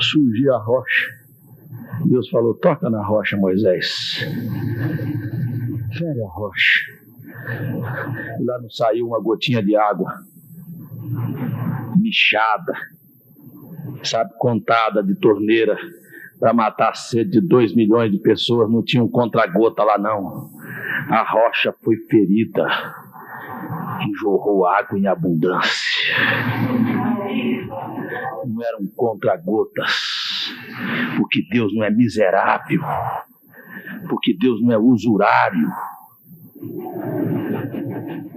surgiu a rocha. Deus falou: toca na rocha, Moisés. Fere a rocha. E lá não saiu uma gotinha de água. Michada, sabe, contada de torneira, para matar a sede de 2 milhões de pessoas. Não tinha um contra-gota lá, não. A rocha foi ferida e jorrou água em abundância. Não eram contra-gotas, porque Deus não é miserável, porque Deus não é usurário.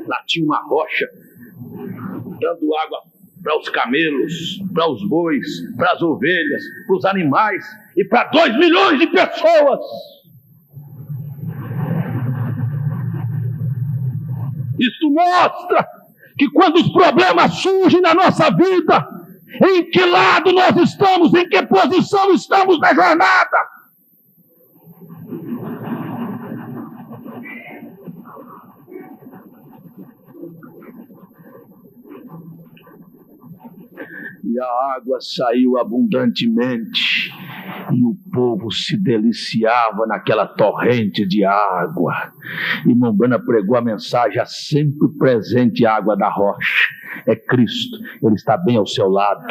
Lá tinha uma rocha dando água para os camelos, para os bois, para as ovelhas, para os animais e para 2 milhões de pessoas. Isso mostra que quando os problemas surgem na nossa vida, em que lado nós estamos, em que posição estamos na jornada. E a água saiu abundantemente, e o povo se deliciava naquela torrente de água. Irmão Branham pregou a mensagem: a sempre presente água da rocha é Cristo. Ele está bem ao seu lado,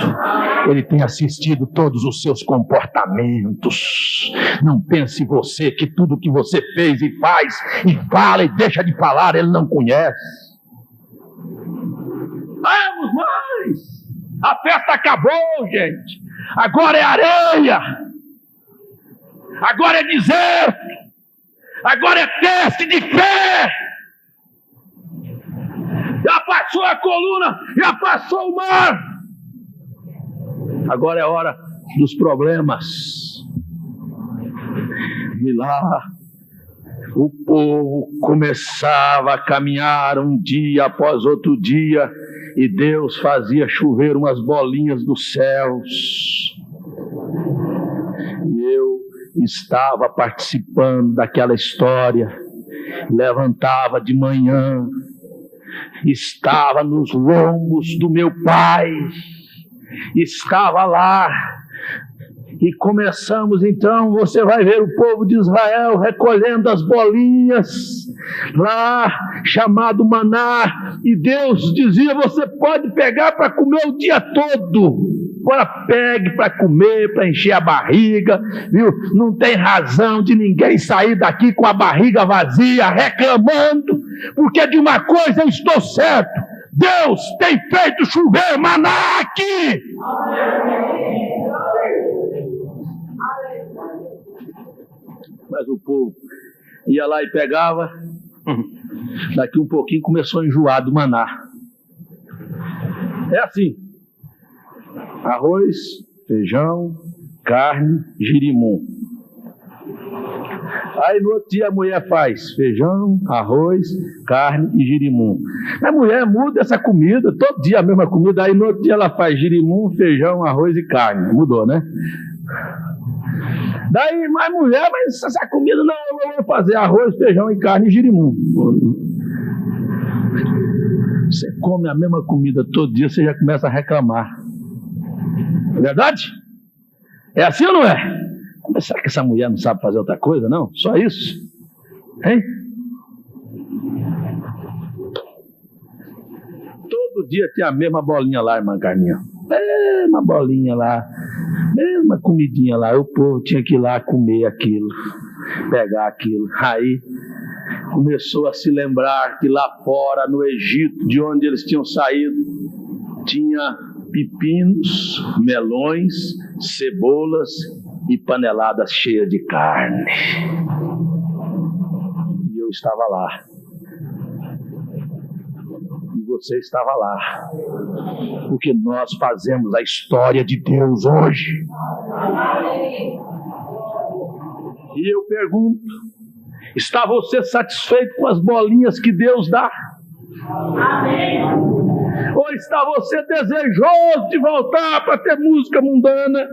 ele tem assistido todos os seus comportamentos. Não pense você que tudo que você fez e faz e fala e deixa de falar ele não conhece. Vamos mais! A festa acabou, gente. Agora é areia. Agora é deserto. Agora é teste de fé. Já passou a coluna, já passou o mar. Agora é hora dos problemas. E lá o povo começava a caminhar um dia após outro dia, e Deus fazia chover umas bolinhas dos céus. E eu estava participando daquela história. Levantava de manhã, estava nos lombos do meu pai, estava lá. E começamos então, você vai ver o povo de Israel recolhendo as bolinhas lá, chamado maná, e Deus dizia: você pode pegar para comer o dia todo. Agora pegue para comer, para encher a barriga, viu? Não tem razão de ninguém sair daqui com a barriga vazia, reclamando, porque de uma coisa eu estou certo: Deus tem feito chover maná aqui. Mas o povo ia lá e pegava, daqui um pouquinho começou a enjoar do maná. É assim: arroz, feijão, carne, girimum. Aí no outro dia a mulher faz feijão, arroz, carne e girimum. A mulher muda essa comida, todo dia a mesma comida. Aí no outro dia ela faz girimum, feijão, arroz e carne. Mudou, né? Daí, mas mulher, mas essa comida não, eu vou fazer arroz, feijão e carne e girimum. Você come a mesma comida todo dia, você já começa a reclamar. É verdade? É assim ou não é? Mas será que essa mulher não sabe fazer outra coisa, não? Só isso? Hein? Todo dia tinha a mesma bolinha lá, irmã Carminha. Mesma bolinha lá, mesma comidinha lá. O povo tinha que ir lá comer aquilo, pegar aquilo. Aí começou a se lembrar que lá fora, no Egito, de onde eles tinham saído, tinha pepinos, melões, cebolas e paneladas cheias de carne. E eu estava lá. E você estava lá. Porque nós fazemos a história de Deus hoje. E eu pergunto: está você satisfeito com as bolinhas que Deus dá? Amém. Ou está você desejoso de voltar para ter música mundana,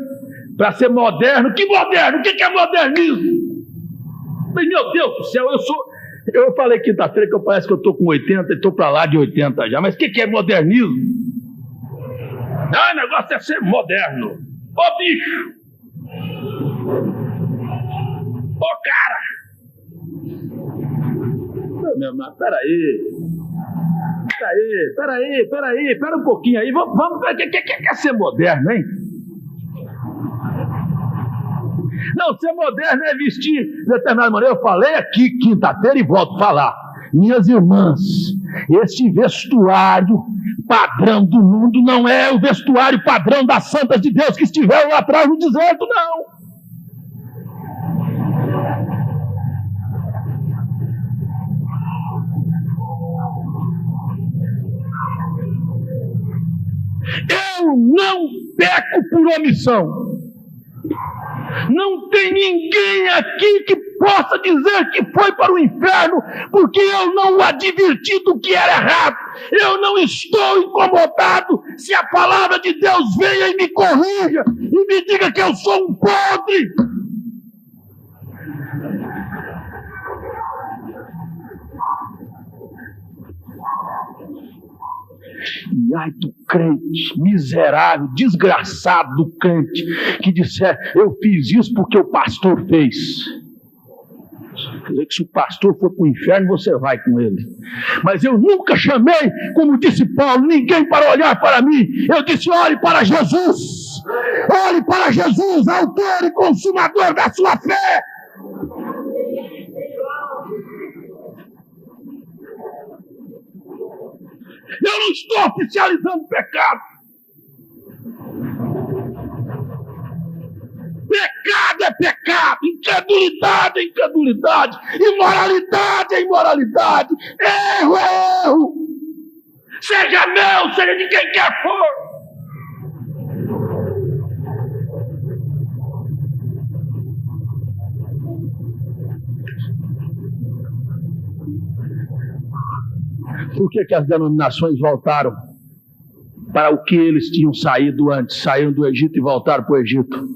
para ser moderno? Que moderno? O que é modernismo? Mas, meu Deus do céu, eu falei quinta-feira que parece que eu estou com 80 e estou para lá de 80 já. Mas o que é modernismo? O negócio é ser moderno. Ô bicho! Ô cara! Meu irmão, pera um pouquinho aí, vamos quer ser moderno, hein? Não, ser moderno é vestir de determinada maneira. Eu falei aqui quinta-feira e volto a falar. Minhas irmãs, esse vestuário padrão do mundo não é o vestuário padrão das santas de Deus que estiveram lá atrás no deserto, não. Eu não peco por omissão. Não tem ninguém aqui que possa dizer que foi para o inferno porque eu não o adverti do que era errado. Eu não estou incomodado se a palavra de Deus venha e me corrija e me diga que eu sou um podre. E ai do crente, miserável, desgraçado do crente, que disser, eu fiz isso porque o pastor fez. Quer dizer que se o pastor for para o inferno, você vai com ele. Mas eu nunca chamei, como disse Paulo, ninguém para olhar para mim. Eu disse, olhe para Jesus. Olhe para Jesus, autor e consumador da sua fé. Eu não estou oficializando pecado. Pecado é pecado, incredulidade é incredulidade, imoralidade é imoralidade, erro é erro. Seja meu, seja de quem quer for. Por que as denominações voltaram para o que eles tinham saído antes? Saíram do Egito e voltaram para o Egito.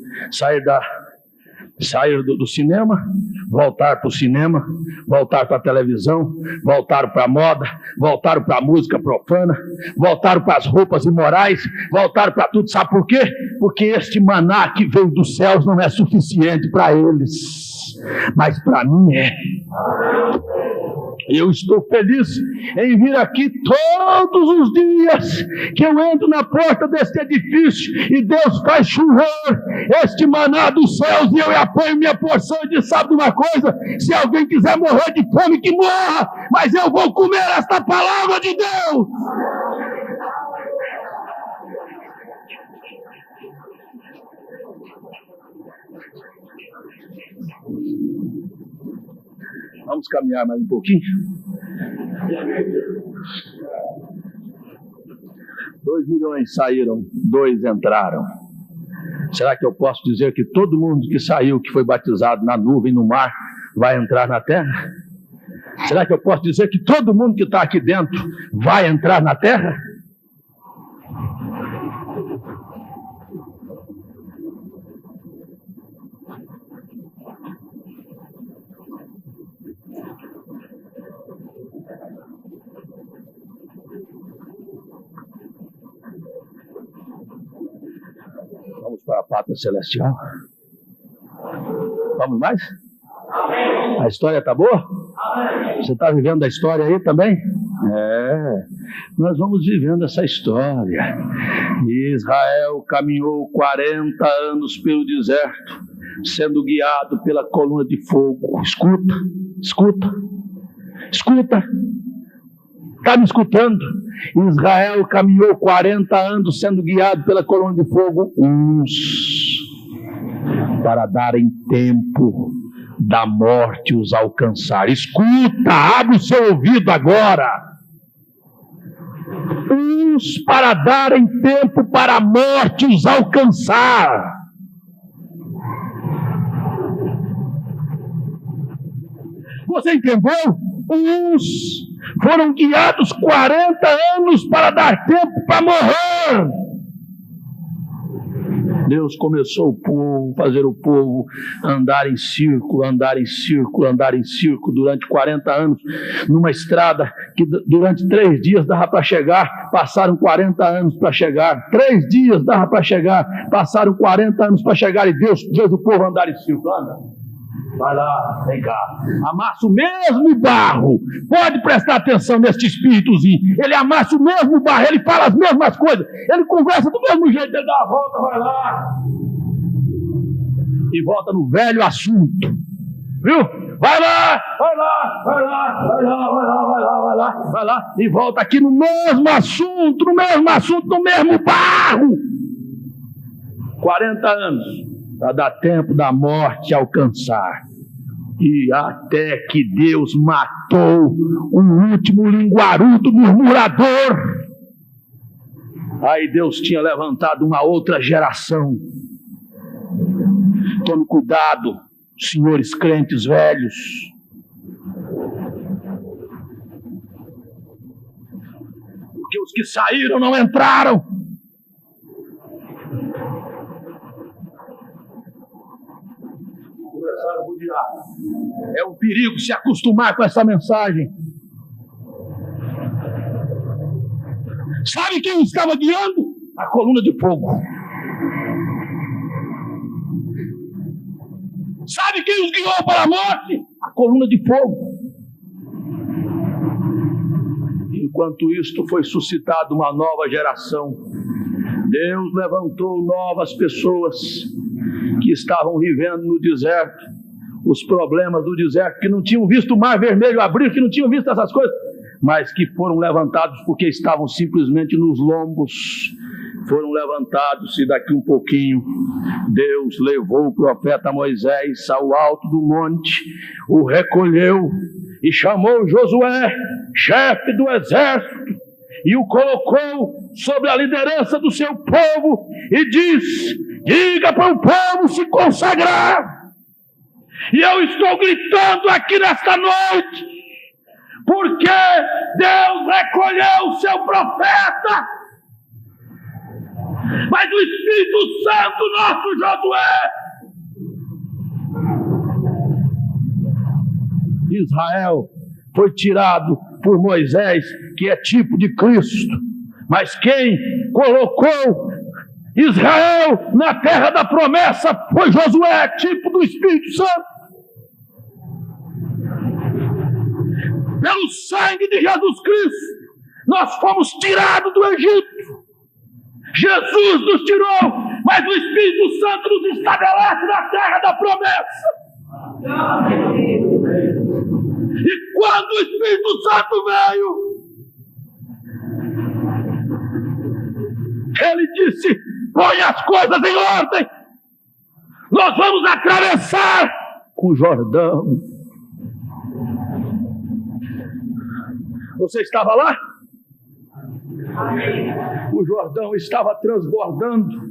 Saíram do cinema, voltaram para o cinema, voltaram para a televisão, voltaram para a moda, voltaram para a música profana, voltaram para as roupas imorais, voltaram para tudo. Sabe por quê? Porque este maná que veio dos céus não é suficiente para eles, mas para mim é. Eu estou feliz em vir aqui todos os dias que eu entro na porta deste edifício e Deus faz chover este maná dos céus e eu apanho minha porção e diz, sabe de uma coisa? Se alguém quiser morrer de fome, que morra, mas eu vou comer esta palavra de Deus. Vamos caminhar mais um pouquinho. 2 milhões saíram, 2 entraram. Será que eu posso dizer que todo mundo que saiu, que foi batizado na nuvem, no mar, vai entrar na terra? Será que eu posso dizer que todo mundo que está aqui dentro vai entrar na terra? Vamos para a pátria celestial? Vamos mais? A história está boa? Você está vivendo a história aí também? Nós vamos vivendo essa história. Israel caminhou 40 anos pelo deserto, sendo guiado pela coluna de fogo. Escuta. Está me escutando? Israel caminhou 40 anos sendo guiado pela coluna de fogo, uns para darem tempo da morte os alcançar. Escuta, abre o seu ouvido agora. Uns para darem tempo para a morte os alcançar. Você entendeu? Uns foram guiados 40 anos para dar tempo para morrer. Deus começou a fazer o povo andar em círculo, durante 40 anos, numa estrada que durante 3 dias dava para chegar, passaram 40 anos para chegar, 3 dias dava para chegar, passaram 40 anos para chegar, e Deus fez o povo andar em círculo. Anda, vai lá, vem cá, amassa o mesmo barro, pode prestar atenção neste espíritozinho, ele amassa o mesmo barro, ele fala as mesmas coisas, ele conversa do mesmo jeito, ele dá a volta, vai lá, e volta no velho assunto, viu? Vai lá, e volta aqui no mesmo assunto, no mesmo barro. 40 anos, para dar tempo da morte alcançar. E até que Deus matou o último linguarudo murmurador. Aí Deus tinha levantado uma outra geração. Tome cuidado, senhores crentes velhos. Porque os que saíram não entraram. Conversaram com o diabo. É um perigo se acostumar com essa mensagem. Sabe quem estava guiando? A coluna de fogo. Sabe quem os guiou para a morte? A coluna de fogo. Enquanto isto foi suscitado uma nova geração, Deus levantou novas pessoas que estavam vivendo no deserto, os problemas do deserto, que não tinham visto o mar vermelho abrir, que não tinham visto essas coisas, mas que foram levantados porque estavam simplesmente nos lombos. Foram levantados, e daqui um pouquinho Deus levou o profeta Moisés ao alto do monte, o recolheu e chamou Josué, chefe do exército, e o colocou sobre a liderança do seu povo e disse: diga para o povo se consagrar. E eu estou gritando aqui nesta noite, porque Deus recolheu o seu profeta, mas o Espírito Santo, nosso Josué, Israel foi tirado por Moisés, que é tipo de Cristo, mas quem colocou Israel na terra da promessa foi Josué, tipo do Espírito Santo. Pelo sangue de Jesus Cristo, nós fomos tirados do Egito. Jesus nos tirou, mas o Espírito Santo nos estabelece na terra da promessa. E quando o Espírito Santo veio, ele disse: põe as coisas em ordem, nós vamos atravessar o Jordão. Você estava lá? O Jordão estava transbordando.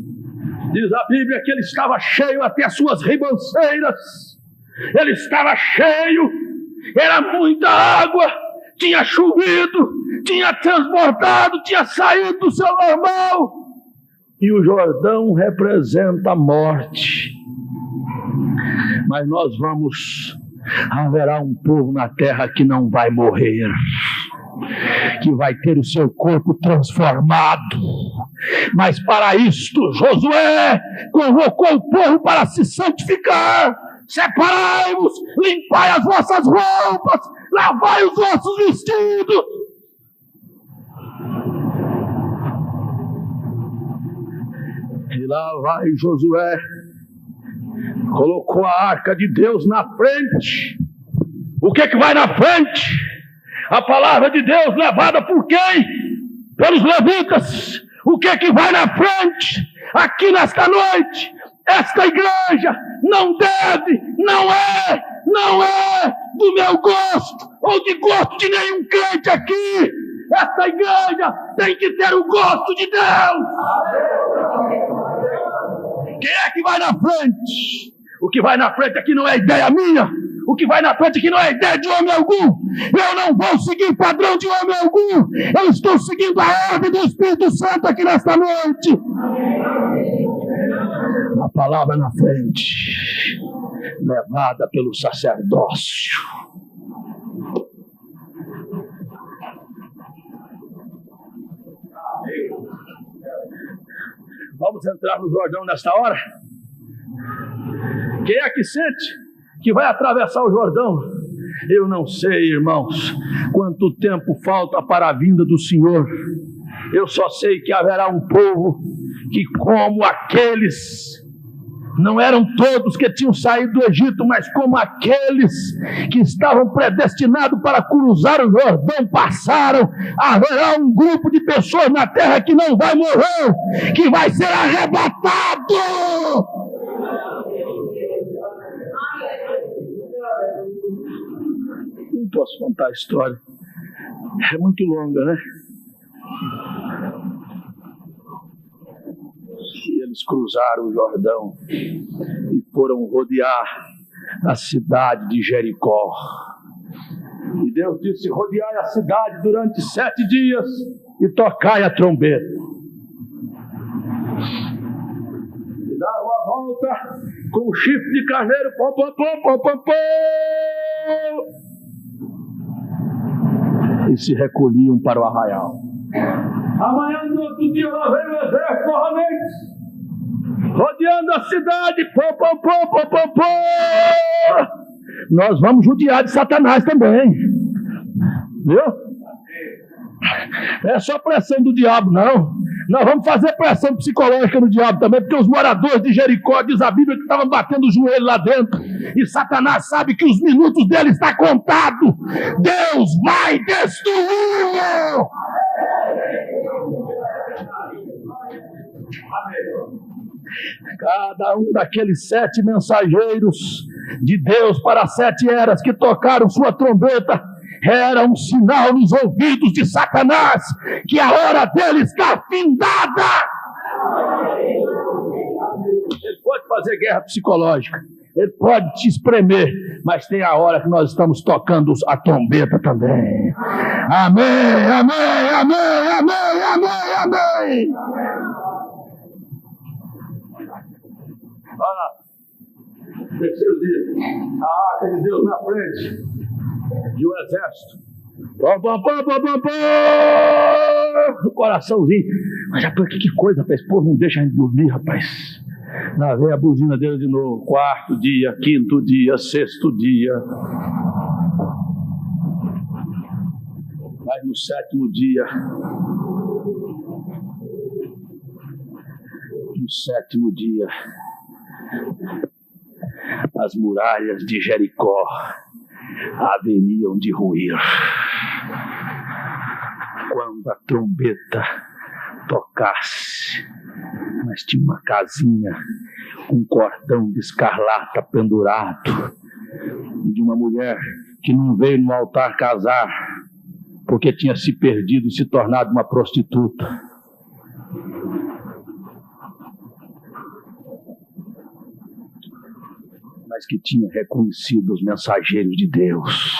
Diz a Bíblia que ele estava cheio até as suas ribanceiras. Ele estava cheio, era muita água, tinha chovido, tinha transbordado, tinha saído do seu normal. E o Jordão representa a morte. Mas haverá um povo na terra que não vai morrer, que vai ter o seu corpo transformado. Mas para isto Josué convocou o povo para se santificar. Separai-vos, limpai as vossas roupas, lavai os vossos vestidos. E lá vai Josué, colocou a arca de Deus na frente. O que vai na frente? A palavra de Deus levada por quem? Pelos levitas. O que vai na frente? Aqui nesta noite, esta igreja não deve, não é do meu gosto, ou de gosto de nenhum crente aqui. Esta igreja tem que ter o gosto de Deus. Quem é que vai na frente? O que vai na frente aqui não é ideia minha. O que vai na frente aqui não é ideia de homem algum. Eu não vou seguir padrão de homem algum. Eu estou seguindo a ordem do Espírito Santo aqui nesta noite. A palavra na frente, levada pelo sacerdócio. Vamos entrar no Jordão nesta hora? Quem é que sente que vai atravessar o Jordão? Eu não sei, irmãos, quanto tempo falta para a vinda do Senhor. Eu só sei que haverá um povo que, como aqueles, não eram todos que tinham saído do Egito, mas como aqueles que estavam predestinados para cruzar o Jordão, passaram. Haverá um grupo de pessoas na terra que não vai morrer, que vai ser arrebatado. Não posso contar a história, é muito longa, né? E eles cruzaram o Jordão e foram rodear a cidade de Jericó. E Deus disse: rodeai a cidade durante 7 dias e tocai a trombeta. E daram a volta com o chifre de carneiro, pom, pom, pom, pom, pom, pom, e se recolhiam para o arraial. Amanhã, no outro dia, lá vem o exército novamente, rodeando a cidade, pom, pom, pom, pom, pom, pom. Nós vamos judiar de Satanás também, viu? Não é só pressão do diabo, não. Nós vamos fazer pressão psicológica no diabo também, porque os moradores de Jericó, diz a Bíblia, que estavam batendo o joelho lá dentro, e Satanás sabe que os minutos dele estão contados. Deus vai destruí-lo. Cada um daqueles 7 mensageiros de Deus para as 7 eras que tocaram sua trombeta era um sinal nos ouvidos de Satanás que a hora dele está findada. Ele pode fazer guerra psicológica, ele pode te espremer, mas tem a hora que nós estamos tocando a trombeta também. Amém, amém, amém, amém, amém, amém. Olha lá, terceiro dia, a arca de Deus na frente e o exército. Pom, pom, pom, pom, pom, pom, no coraçãozinho. Mas rapaz, que coisa, rapaz, esse povo não deixa a gente dormir, rapaz. Lá vem a buzina dele de novo. 4º dia, 5º dia, 6º dia. Mas no 7º dia, as muralhas de Jericó haveriam de ruir. Quando a trombeta tocasse, mas tinha uma casinha, um cordão de escarlata pendurado, de uma mulher que não veio no altar casar, porque tinha se perdido e se tornado uma prostituta. Mas que tinha reconhecido os mensageiros de Deus.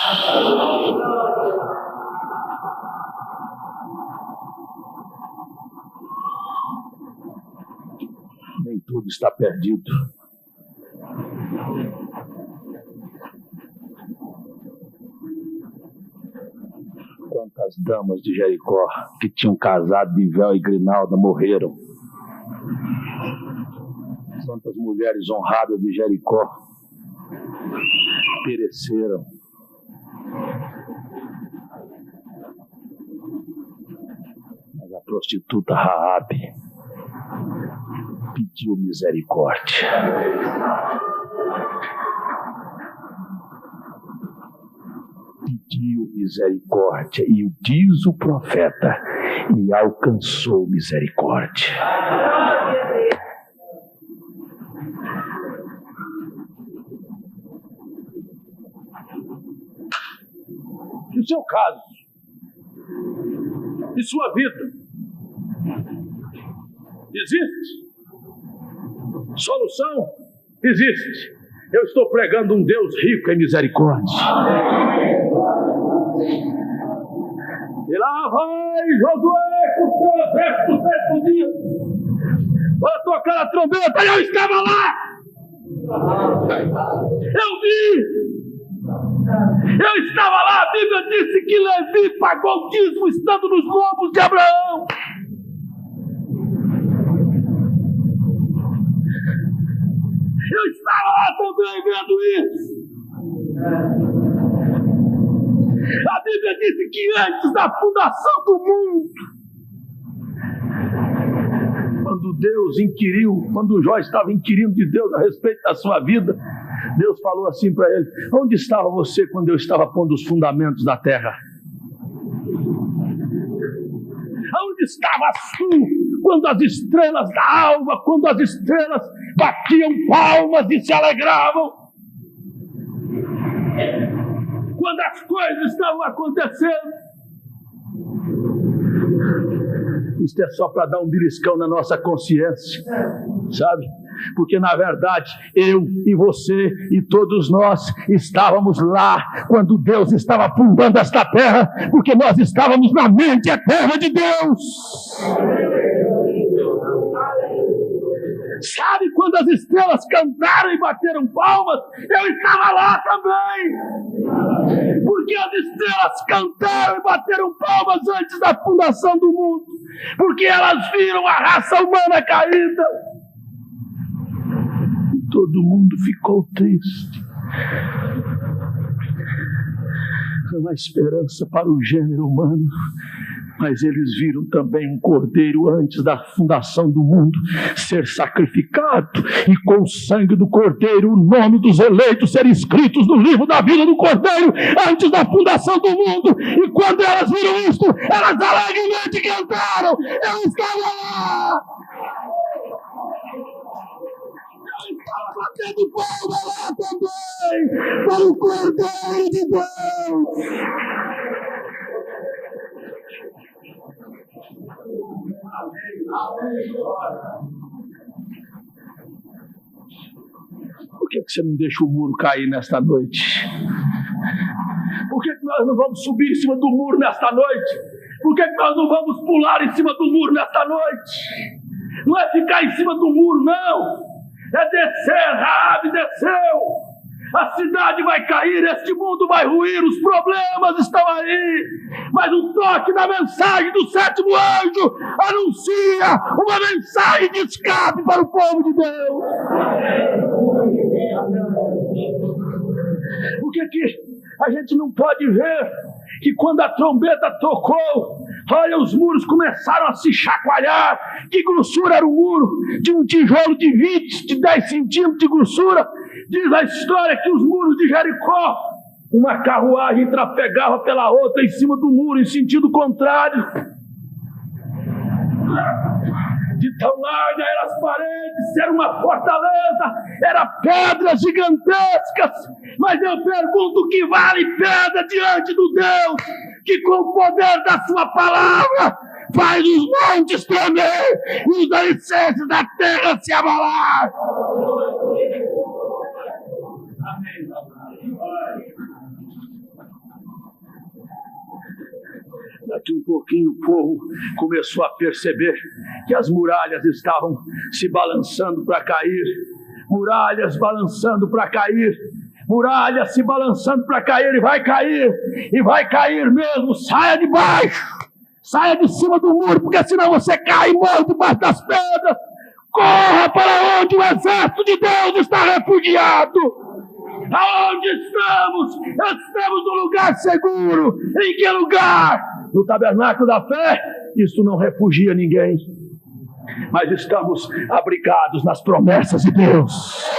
Nem tudo está perdido. Quantas damas de Jericó que tinham casado de véu e grinalda morreram. Quantas mulheres honradas de Jericó pereceram. Mas a prostituta Raabe pediu misericórdia. Pediu misericórdia, e diz o profeta, e alcançou misericórdia. E o seu caso? E sua vida? Existe? Solução? Existe. Eu estou pregando um Deus rico em misericórdia. E lá vai Josué com o seu exército 7 dias para tocar a trombeta. E eu estava lá. Eu vi. Eu estava lá. A Bíblia disse que Levi pagou o dízimo estando nos lombos de Abraão. Eu estava lá também vendo isso. A Bíblia disse que antes da fundação do mundo, quando Jó estava inquirindo de Deus a respeito da sua vida, Deus falou assim para ele: onde estava você quando eu estava pondo os fundamentos da terra? Onde estavas tu quando as estrelas da alva, quando as estrelas batiam palmas e se alegravam? Quando as coisas estavam acontecendo? Isso é só para dar um beliscão na nossa consciência, sabe? Porque na verdade eu e você e todos nós estávamos lá quando Deus estava fundando esta terra, porque nós estávamos na mente eterna de Deus. Sabe quando as estrelas cantaram e bateram palmas? Eu estava lá também. Porque as estrelas cantaram e bateram palmas antes da fundação do mundo. Porque elas viram a raça humana caída. E todo mundo ficou triste. Não há esperança para o gênero humano. Mas eles viram também um cordeiro antes da fundação do mundo ser sacrificado, e com o sangue do cordeiro o nome dos eleitos ser escritos no livro da vida do cordeiro antes da fundação do mundo. E quando elas viram isto, elas alegremente cantaram: eu estava lá, eu estava batendo palma lá também para o cordeiro de Deus. Por que você não deixa o muro cair nesta noite? Por que nós não vamos subir em cima do muro nesta noite? Por que nós não vamos pular em cima do muro nesta noite? Não é ficar em cima do muro, não. É descer. Raabe desceu. A cidade vai cair, este mundo vai ruir, os problemas estão aí. Mas um toque da mensagem do 7º anjo anuncia uma mensagem de escape para o povo de Deus. Por que a gente não pode ver que quando a trombeta tocou, olha, os muros começaram a se chacoalhar? Que grossura era o muro? De um tijolo de 20, de 10 centímetros de grossura. Diz a história que os muros de Jericó, uma carruagem trafegava pela outra em cima do muro, em sentido contrário. De tão larga eram as paredes, era uma fortaleza, era pedras gigantescas. Mas eu pergunto: o que vale pedra diante do Deus que com o poder da sua palavra faz os montes tremer e os alicerces da terra se abalar? Daqui um pouquinho o povo começou a perceber que as muralhas estavam se balançando para cair. Muralhas balançando para cair. Muralhas se balançando para cair, e vai cair. E vai cair mesmo. Saia de baixo. Saia de cima do muro, porque senão você cai e morre debaixo das pedras. Corra para onde o exército de Deus está refugiado. Aonde estamos? Estamos num lugar seguro. Em que lugar? No tabernáculo da fé. Isso não refugia ninguém, mas estamos abrigados nas promessas de Deus.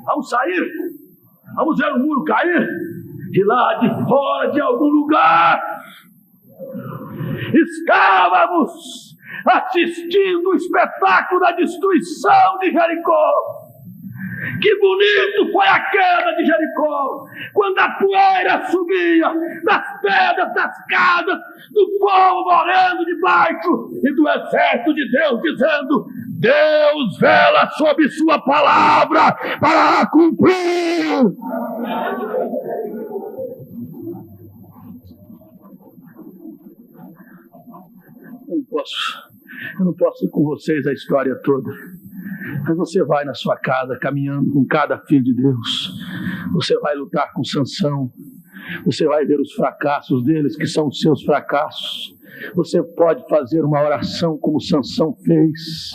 Vamos sair. Vamos ver o muro cair. E lá de fora de algum lugar estávamos assistindo o espetáculo da destruição de Jericó. Que bonito foi a queda de Jericó, quando a poeira subia das pedras, das casas, do povo morrendo debaixo, e do exército de Deus dizendo: Deus vela sobre sua palavra para a cumprir. Eu não posso ir com vocês a história toda. Mas você vai na sua casa caminhando com cada filho de Deus. Você vai lutar com Sansão. Você vai ver os fracassos deles, que são os seus fracassos. Você pode fazer uma oração como Sansão fez.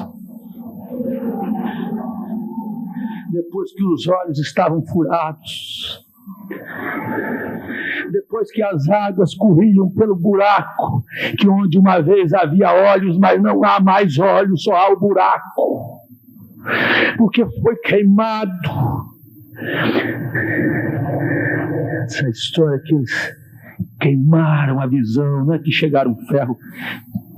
Depois que os olhos estavam furados, depois que as águas corriam pelo buraco, que onde uma vez havia olhos, mas não há mais olhos, só há o buraco, porque foi queimado. Essa história que eles queimaram a visão, não é que chegaram um ferro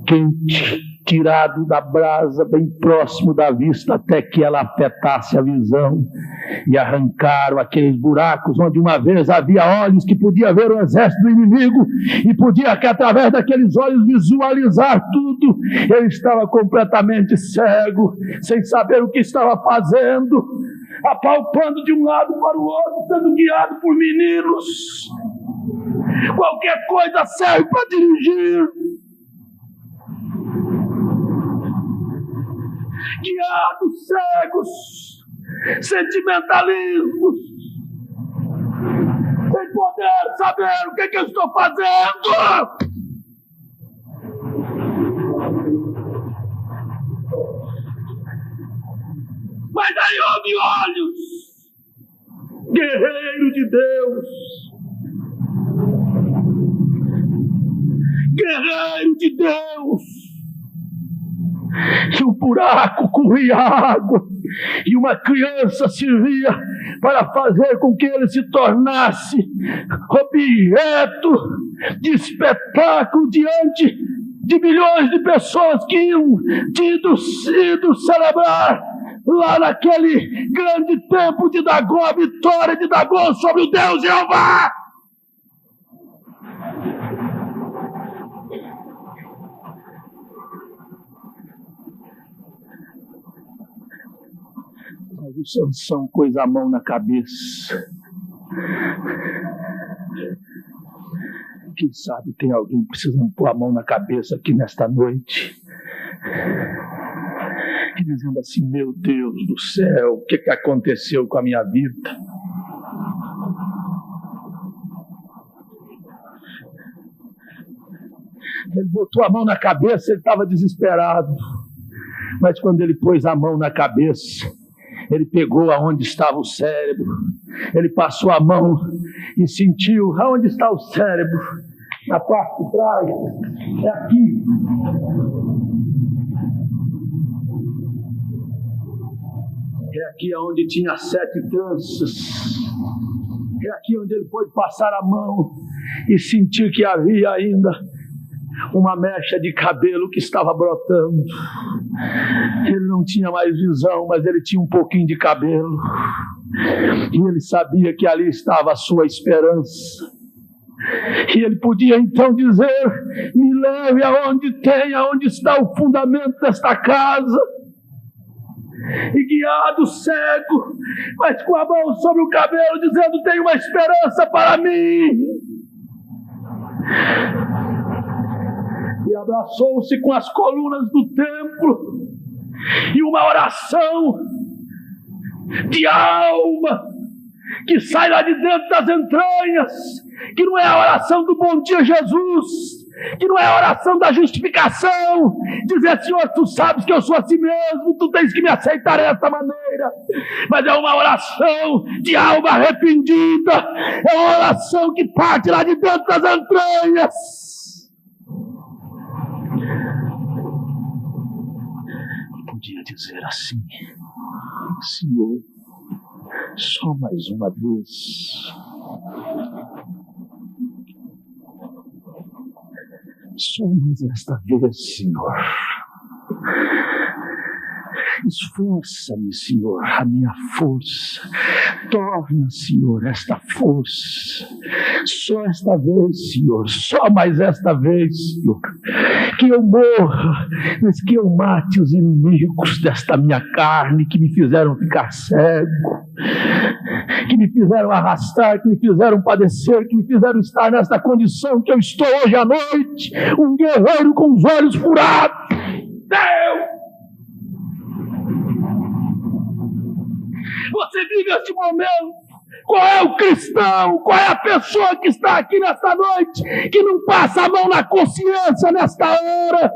quente, tirado da brasa, bem próximo da vista, até que ela afetasse a visão, e arrancaram aqueles buracos onde uma vez havia olhos que podia ver o exército do inimigo, e podia que através daqueles olhos visualizar tudo. Ele estava completamente cego, sem saber o que estava fazendo, apalpando de um lado para o outro, sendo guiado por meninos. Qualquer coisa serve para dirigir. Guiados, cegos, sentimentalismos, sem poder saber o que eu estou fazendo. Mas aí houve olhos, guerreiro de Deus, guerreiro de Deus. E o buraco corria água, e uma criança servia para fazer com que ele se tornasse objeto de espetáculo diante de milhões de pessoas que iam ido celebrar lá naquele grande templo de Dagom, a vitória de Dagom sobre o Deus Jeová. Mas o Sansão pôs a mão na cabeça. Quem sabe tem alguém precisando pôr a mão na cabeça aqui nesta noite, e dizendo assim: meu Deus do céu, o que aconteceu com a minha vida? Ele botou a mão na cabeça, ele estava desesperado. Mas quando ele pôs a mão na cabeça, ele pegou aonde estava o cérebro, ele passou a mão e sentiu aonde está o cérebro, na parte de trás, é aqui. É aqui onde tinha 7 tranças, é aqui onde ele pôde passar a mão e sentir que havia ainda uma mecha de cabelo que estava brotando. Ele não tinha mais visão, mas ele tinha um pouquinho de cabelo, e ele sabia que ali estava a sua esperança. E ele podia então dizer: me leve aonde está o fundamento desta casa. E guiado, cego, mas com a mão sobre o cabelo, dizendo: tem uma esperança para mim. E abraçou-se com as colunas do templo, e uma oração de alma que sai lá de dentro das entranhas, que não é a oração do bom dia Jesus, que não é a oração da justificação, dizer: Senhor, tu sabes que eu sou assim mesmo, tu tens que me aceitar desta maneira. Mas é uma oração de alma arrependida, é uma oração que parte lá de dentro das entranhas. Podia dizer assim: Senhor, só mais uma vez, só mais esta vez, Senhor, Esforça-me, Senhor, a minha força. Torna, Senhor, esta força. Só esta vez, Senhor, só mais esta vez, Senhor, que eu morra, mas que eu mate os inimigos desta minha carne que me fizeram ficar cego, que me fizeram arrastar, que me fizeram padecer, que me fizeram estar nesta condição que eu estou hoje à noite, um guerreiro com os olhos furados. Deus! Você vive este momento. Qual é o cristão? Qual é a pessoa que está aqui nesta noite, que não passa a mão na consciência nesta hora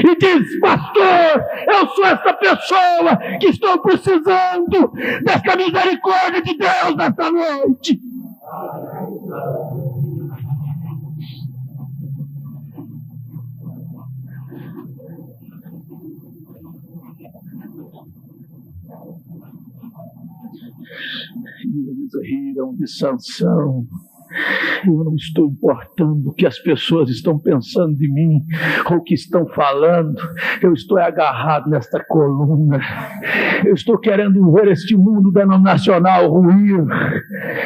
e diz: pastor, eu sou esta pessoa que estou precisando desta misericórdia de Deus nesta noite? E eles riram de Sansão. Eu não estou importando o que as pessoas estão pensando de mim ou o que estão falando. Eu estou agarrado nesta coluna. Eu estou querendo ver este mundo denominacional ruir.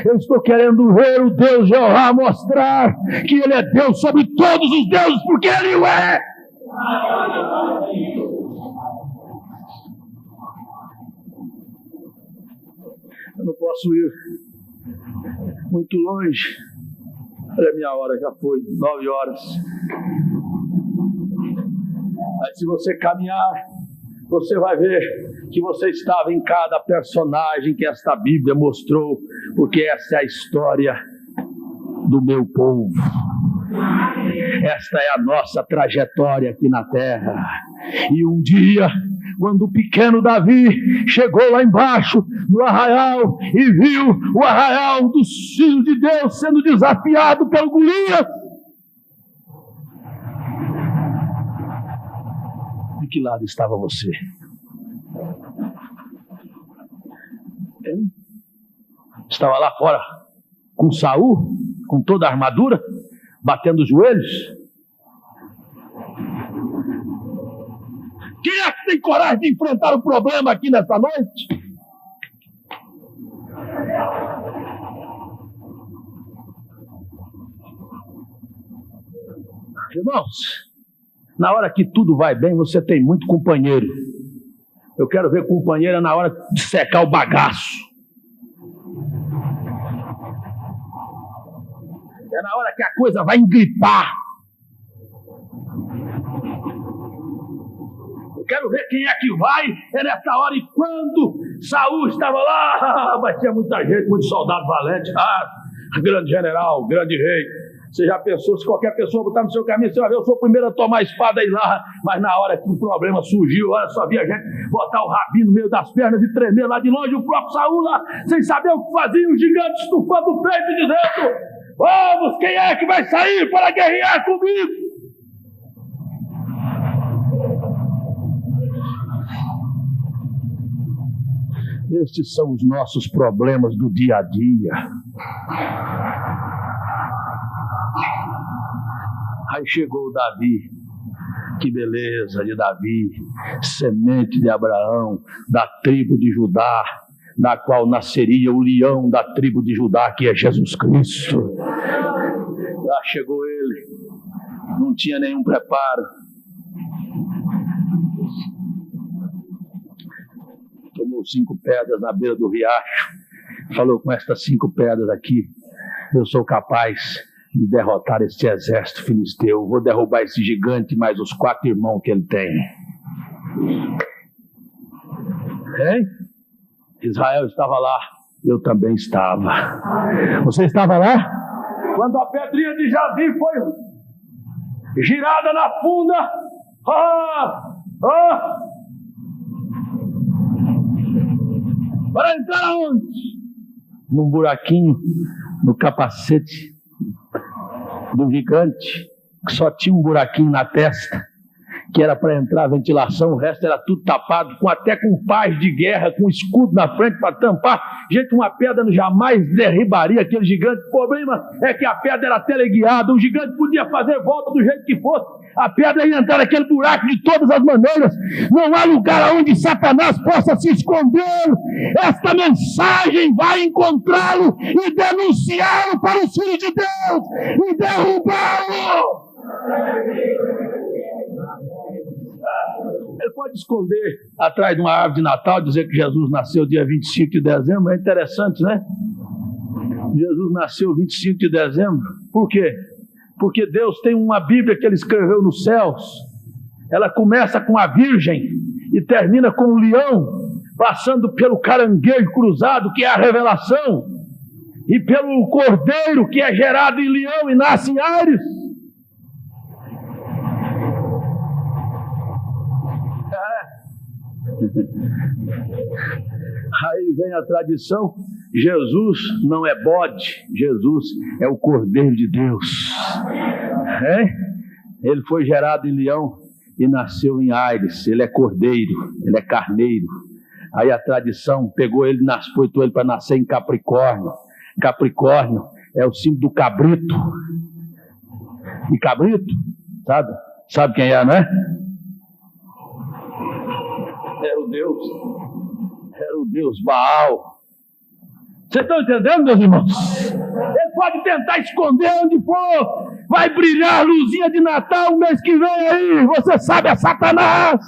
Eu estou querendo ver o Deus Jeová mostrar que Ele é Deus sobre todos os deuses, porque Ele o é. Eu não posso ir muito longe. Olha, a minha hora já foi, 9 horas. Mas se você caminhar, você vai ver que você estava em cada personagem que esta Bíblia mostrou, porque essa é a história do meu povo. Esta é a nossa trajetória aqui na terra. E um dia, quando o pequeno Davi chegou lá embaixo no arraial e viu o arraial dos filhos de Deus sendo desafiado pelo Golias, de que lado estava você? Estava lá fora com Saul, com toda a armadura, batendo os joelhos? Quem é que tem coragem de enfrentar o problema aqui nessa noite? Irmãos, na hora que tudo vai bem, você tem muito companheiro. Eu quero ver companheira na hora de secar o bagaço. É na hora que a coisa vai engripar. Eu quero ver quem é que vai. É nessa hora. E quando Saul estava lá, batia muita gente, muito soldado valente. Grande general, grande rei. Você já pensou, se qualquer pessoa botar no seu caminho, você vai ver, eu sou o primeiro a tomar a espada e ir lá. Mas na hora que o problema surgiu, olha, só via gente botar o rabinho no meio das pernas e tremer lá de longe, o próprio Saul lá, sem saber o que fazia, o gigante estufando o peito e dizendo: vamos, quem é que vai sair para guerrear comigo? Estes são os nossos problemas do dia a dia. Aí chegou o Davi. Que beleza de Davi, semente de Abraão, da tribo de Judá, da qual nasceria o leão da tribo de Judá, que é Jesus Cristo. Lá chegou ele, não tinha nenhum preparo. Tomou 5 pedras na beira do riacho, falou: com estas 5 pedras aqui, eu sou capaz de derrotar esse exército filisteu. Vou derrubar esse gigante mais os 4 irmãos que ele tem. Hein? Israel estava lá, eu também estava. Você estava lá? Quando a pedrinha de Javi foi girada na funda, para entrar onde? Num buraquinho no capacete do gigante, que só tinha um buraquinho na testa, que era para entrar a ventilação, o resto era tudo tapado, até com pás de guerra, com escudo na frente para tampar. Gente, uma pedra jamais derribaria aquele gigante. O problema é que a pedra era teleguiada, o gigante podia fazer volta do jeito que fosse, a pedra ia entrar naquele buraco de todas as maneiras. Não há lugar onde Satanás possa se esconder. Esta mensagem vai encontrá-lo e denunciá-lo para os filhos de Deus e derrubá-lo. Ele pode esconder atrás de uma árvore de Natal, dizer que Jesus nasceu dia 25 de dezembro. É interessante, né? Jesus nasceu 25 de dezembro. Por quê? Porque Deus tem uma Bíblia que Ele escreveu nos céus. Ela começa com a Virgem e termina com o leão, passando pelo caranguejo cruzado, que é a revelação, e pelo cordeiro, que é gerado em leão e nasce em Ares. Aí vem a tradição: Jesus não é bode, Jesus é o Cordeiro de Deus. Ele foi gerado em leão e nasceu em Ares. Ele é cordeiro, ele é carneiro. Aí a tradição pegou ele, botou ele para nascer em Capricórnio. Capricórnio é o símbolo do cabrito. E cabrito, sabe quem é, né? Era o Deus Baal. Vocês estão entendendo, meus irmãos? Ele pode tentar esconder onde for, vai brilhar a luzinha de Natal o mês que vem aí, você sabe, é Satanás.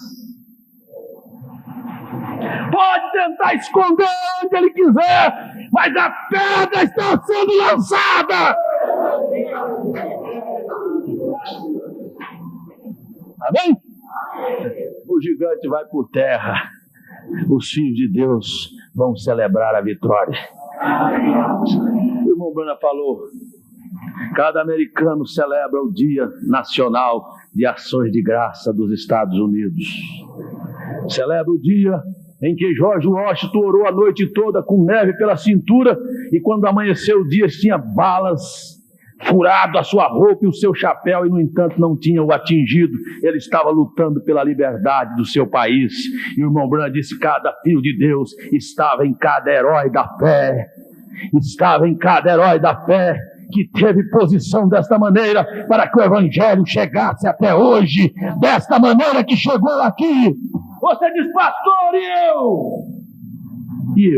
Pode tentar esconder onde ele quiser, mas a pedra está sendo lançada. Amém? O gigante vai por terra. Os filhos de Deus vão celebrar a vitória. O irmão Brana falou: cada americano celebra o Dia Nacional de Ações de Graça dos Estados Unidos. Celebra o dia em que George Washington orou a noite toda com neve pela cintura, e quando amanheceu o dia tinha balas furado a sua roupa e o seu chapéu, e no entanto não tinha o atingido. Ele estava lutando pela liberdade do seu país. E o irmão Branham disse: cada filho de Deus estava em cada herói da fé, estava em cada herói da fé que teve posição desta maneira para que o evangelho chegasse até hoje, desta maneira que chegou aqui. Você diz: pastor, e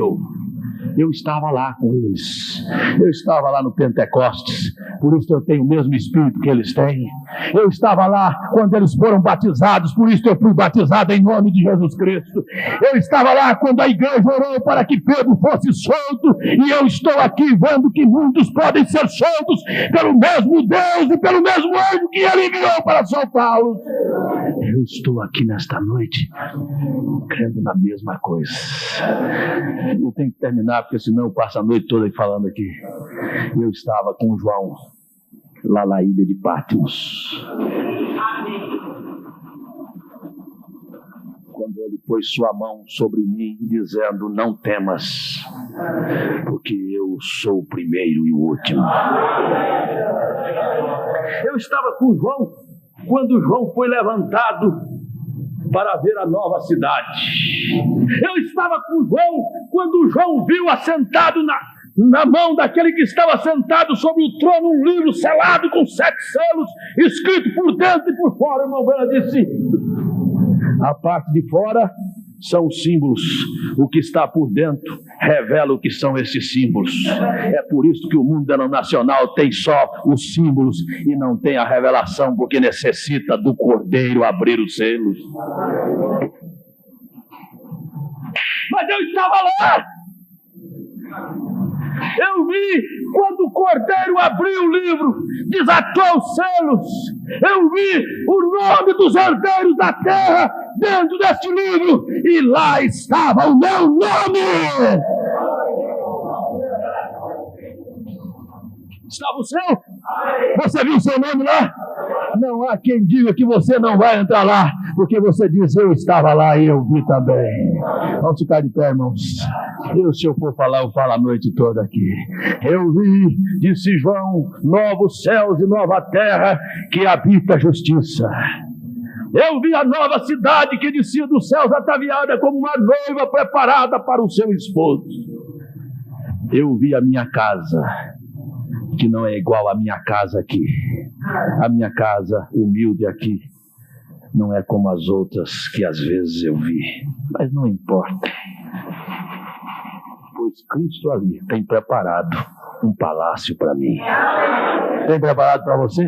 eu estava lá com eles. Eu estava lá no Pentecostes, por isso eu tenho o mesmo espírito que eles têm. Eu estava lá quando eles foram batizados, por isso eu fui batizado em nome de Jesus Cristo. Eu estava lá quando a igreja orou para que Pedro fosse solto, e eu estou aqui vendo que muitos podem ser soltos pelo mesmo Deus e pelo mesmo anjo que ele enviou para soltá-los. Eu estou aqui nesta noite crendo na mesma coisa. Eu tenho que terminar, porque senão eu passo a noite toda falando aqui. Eu estava com o João lá na ilha de Patmos, quando ele pôs sua mão sobre mim, dizendo: não temas, porque eu sou o primeiro e o último. Eu estava com o João quando João foi levantado para ver a nova cidade. Eu estava com João quando João viu assentado na mão daquele que estava sentado sobre o trono um livro selado com 7 selos, escrito por dentro e por fora. O irmão Branham disse: a parte de fora são símbolos, o que está por dentro revela o que são esses símbolos. É por isso que o mundo denominacional tem só os símbolos e não tem a revelação, porque necessita do Cordeiro abrir os selos. Mas eu estava lá. Eu vi quando o Cordeiro abriu o livro, desatou os selos. Eu vi o nome dos herdeiros da terra dentro deste livro, e lá estava o meu nome. Estava o seu? Você viu o seu nome lá? Não há quem diga que você não vai entrar lá, porque você diz: eu estava lá e eu vi também. Vamos ficar de pé, irmãos. Se eu for falar, eu falo a noite toda aqui. Eu vi, disse João, novos céus e nova terra, que habita a justiça. Eu vi a nova cidade que descia dos céus ataviada como uma noiva preparada para o seu esposo. Eu vi a minha casa, que não é igual à minha casa aqui. A minha casa humilde aqui não é como as outras que às vezes eu vi. Mas não importa, pois Cristo ali tem preparado um palácio para mim. Tem preparado para você?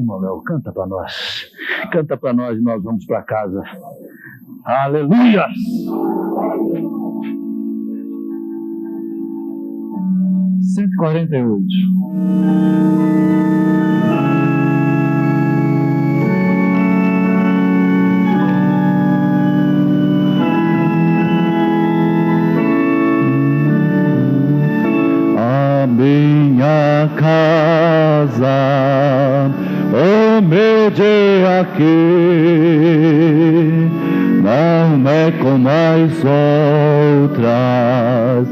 Manuel, canta para nós. Canta para nós e nós vamos para casa. Aleluia! (148) A minha casa, o meu dia aqui, não é como as outras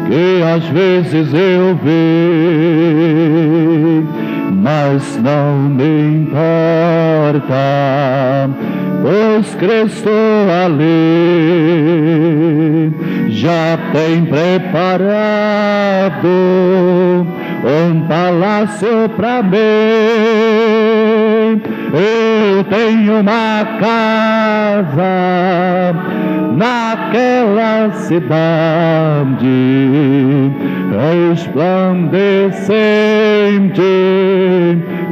que às vezes eu vi, mas não me importa, pois Cristo ali já tem preparado um palácio para mim. Eu tenho uma casa naquela cidade resplandecente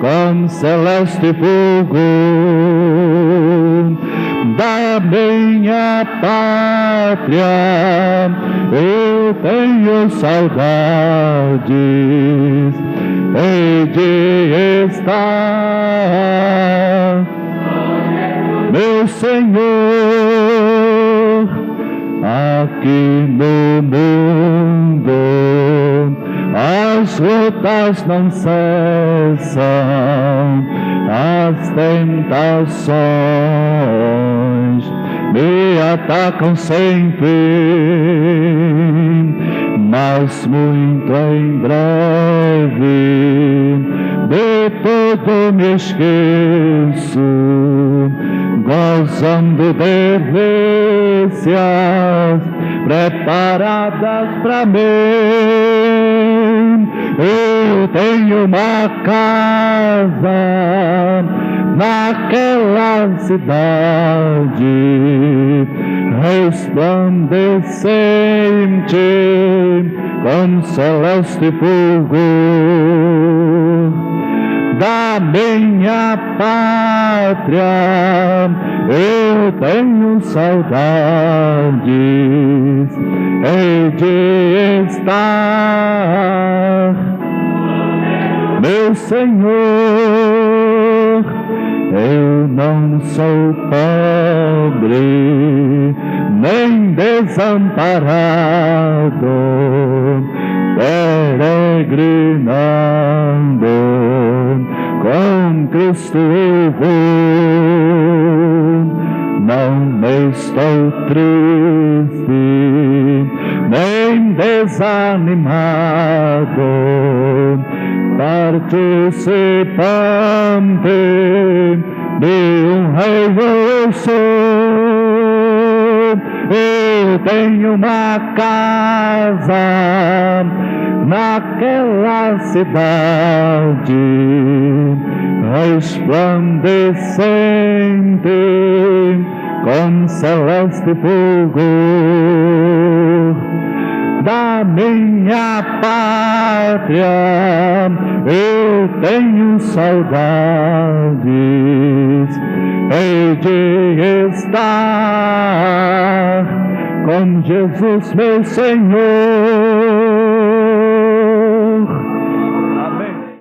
com celeste fulgor. Da minha pátria eu tenho saudades, hei de estar, meu Senhor, aqui no mundo. As lutas não cessam, as tentações me atacam sem fim, mas muito em breve de tudo me esqueço, gozando delícias preparadas para mim. Eu tenho uma casa naquela cidade resplandecente com celeste fulgor. Da minha pátria eu tenho saudades, hei de estar, meu Senhor. Eu não sou pobre nem desamparado, peregrinando com Cristo eu vou. Não estou triste nem desanimado, participante de um reino eu sou. Eu tenho uma casa naquela cidade resplandecente com celeste fulgor. Da minha pátria eu tenho saudades, hei de estar com Jesus meu Senhor.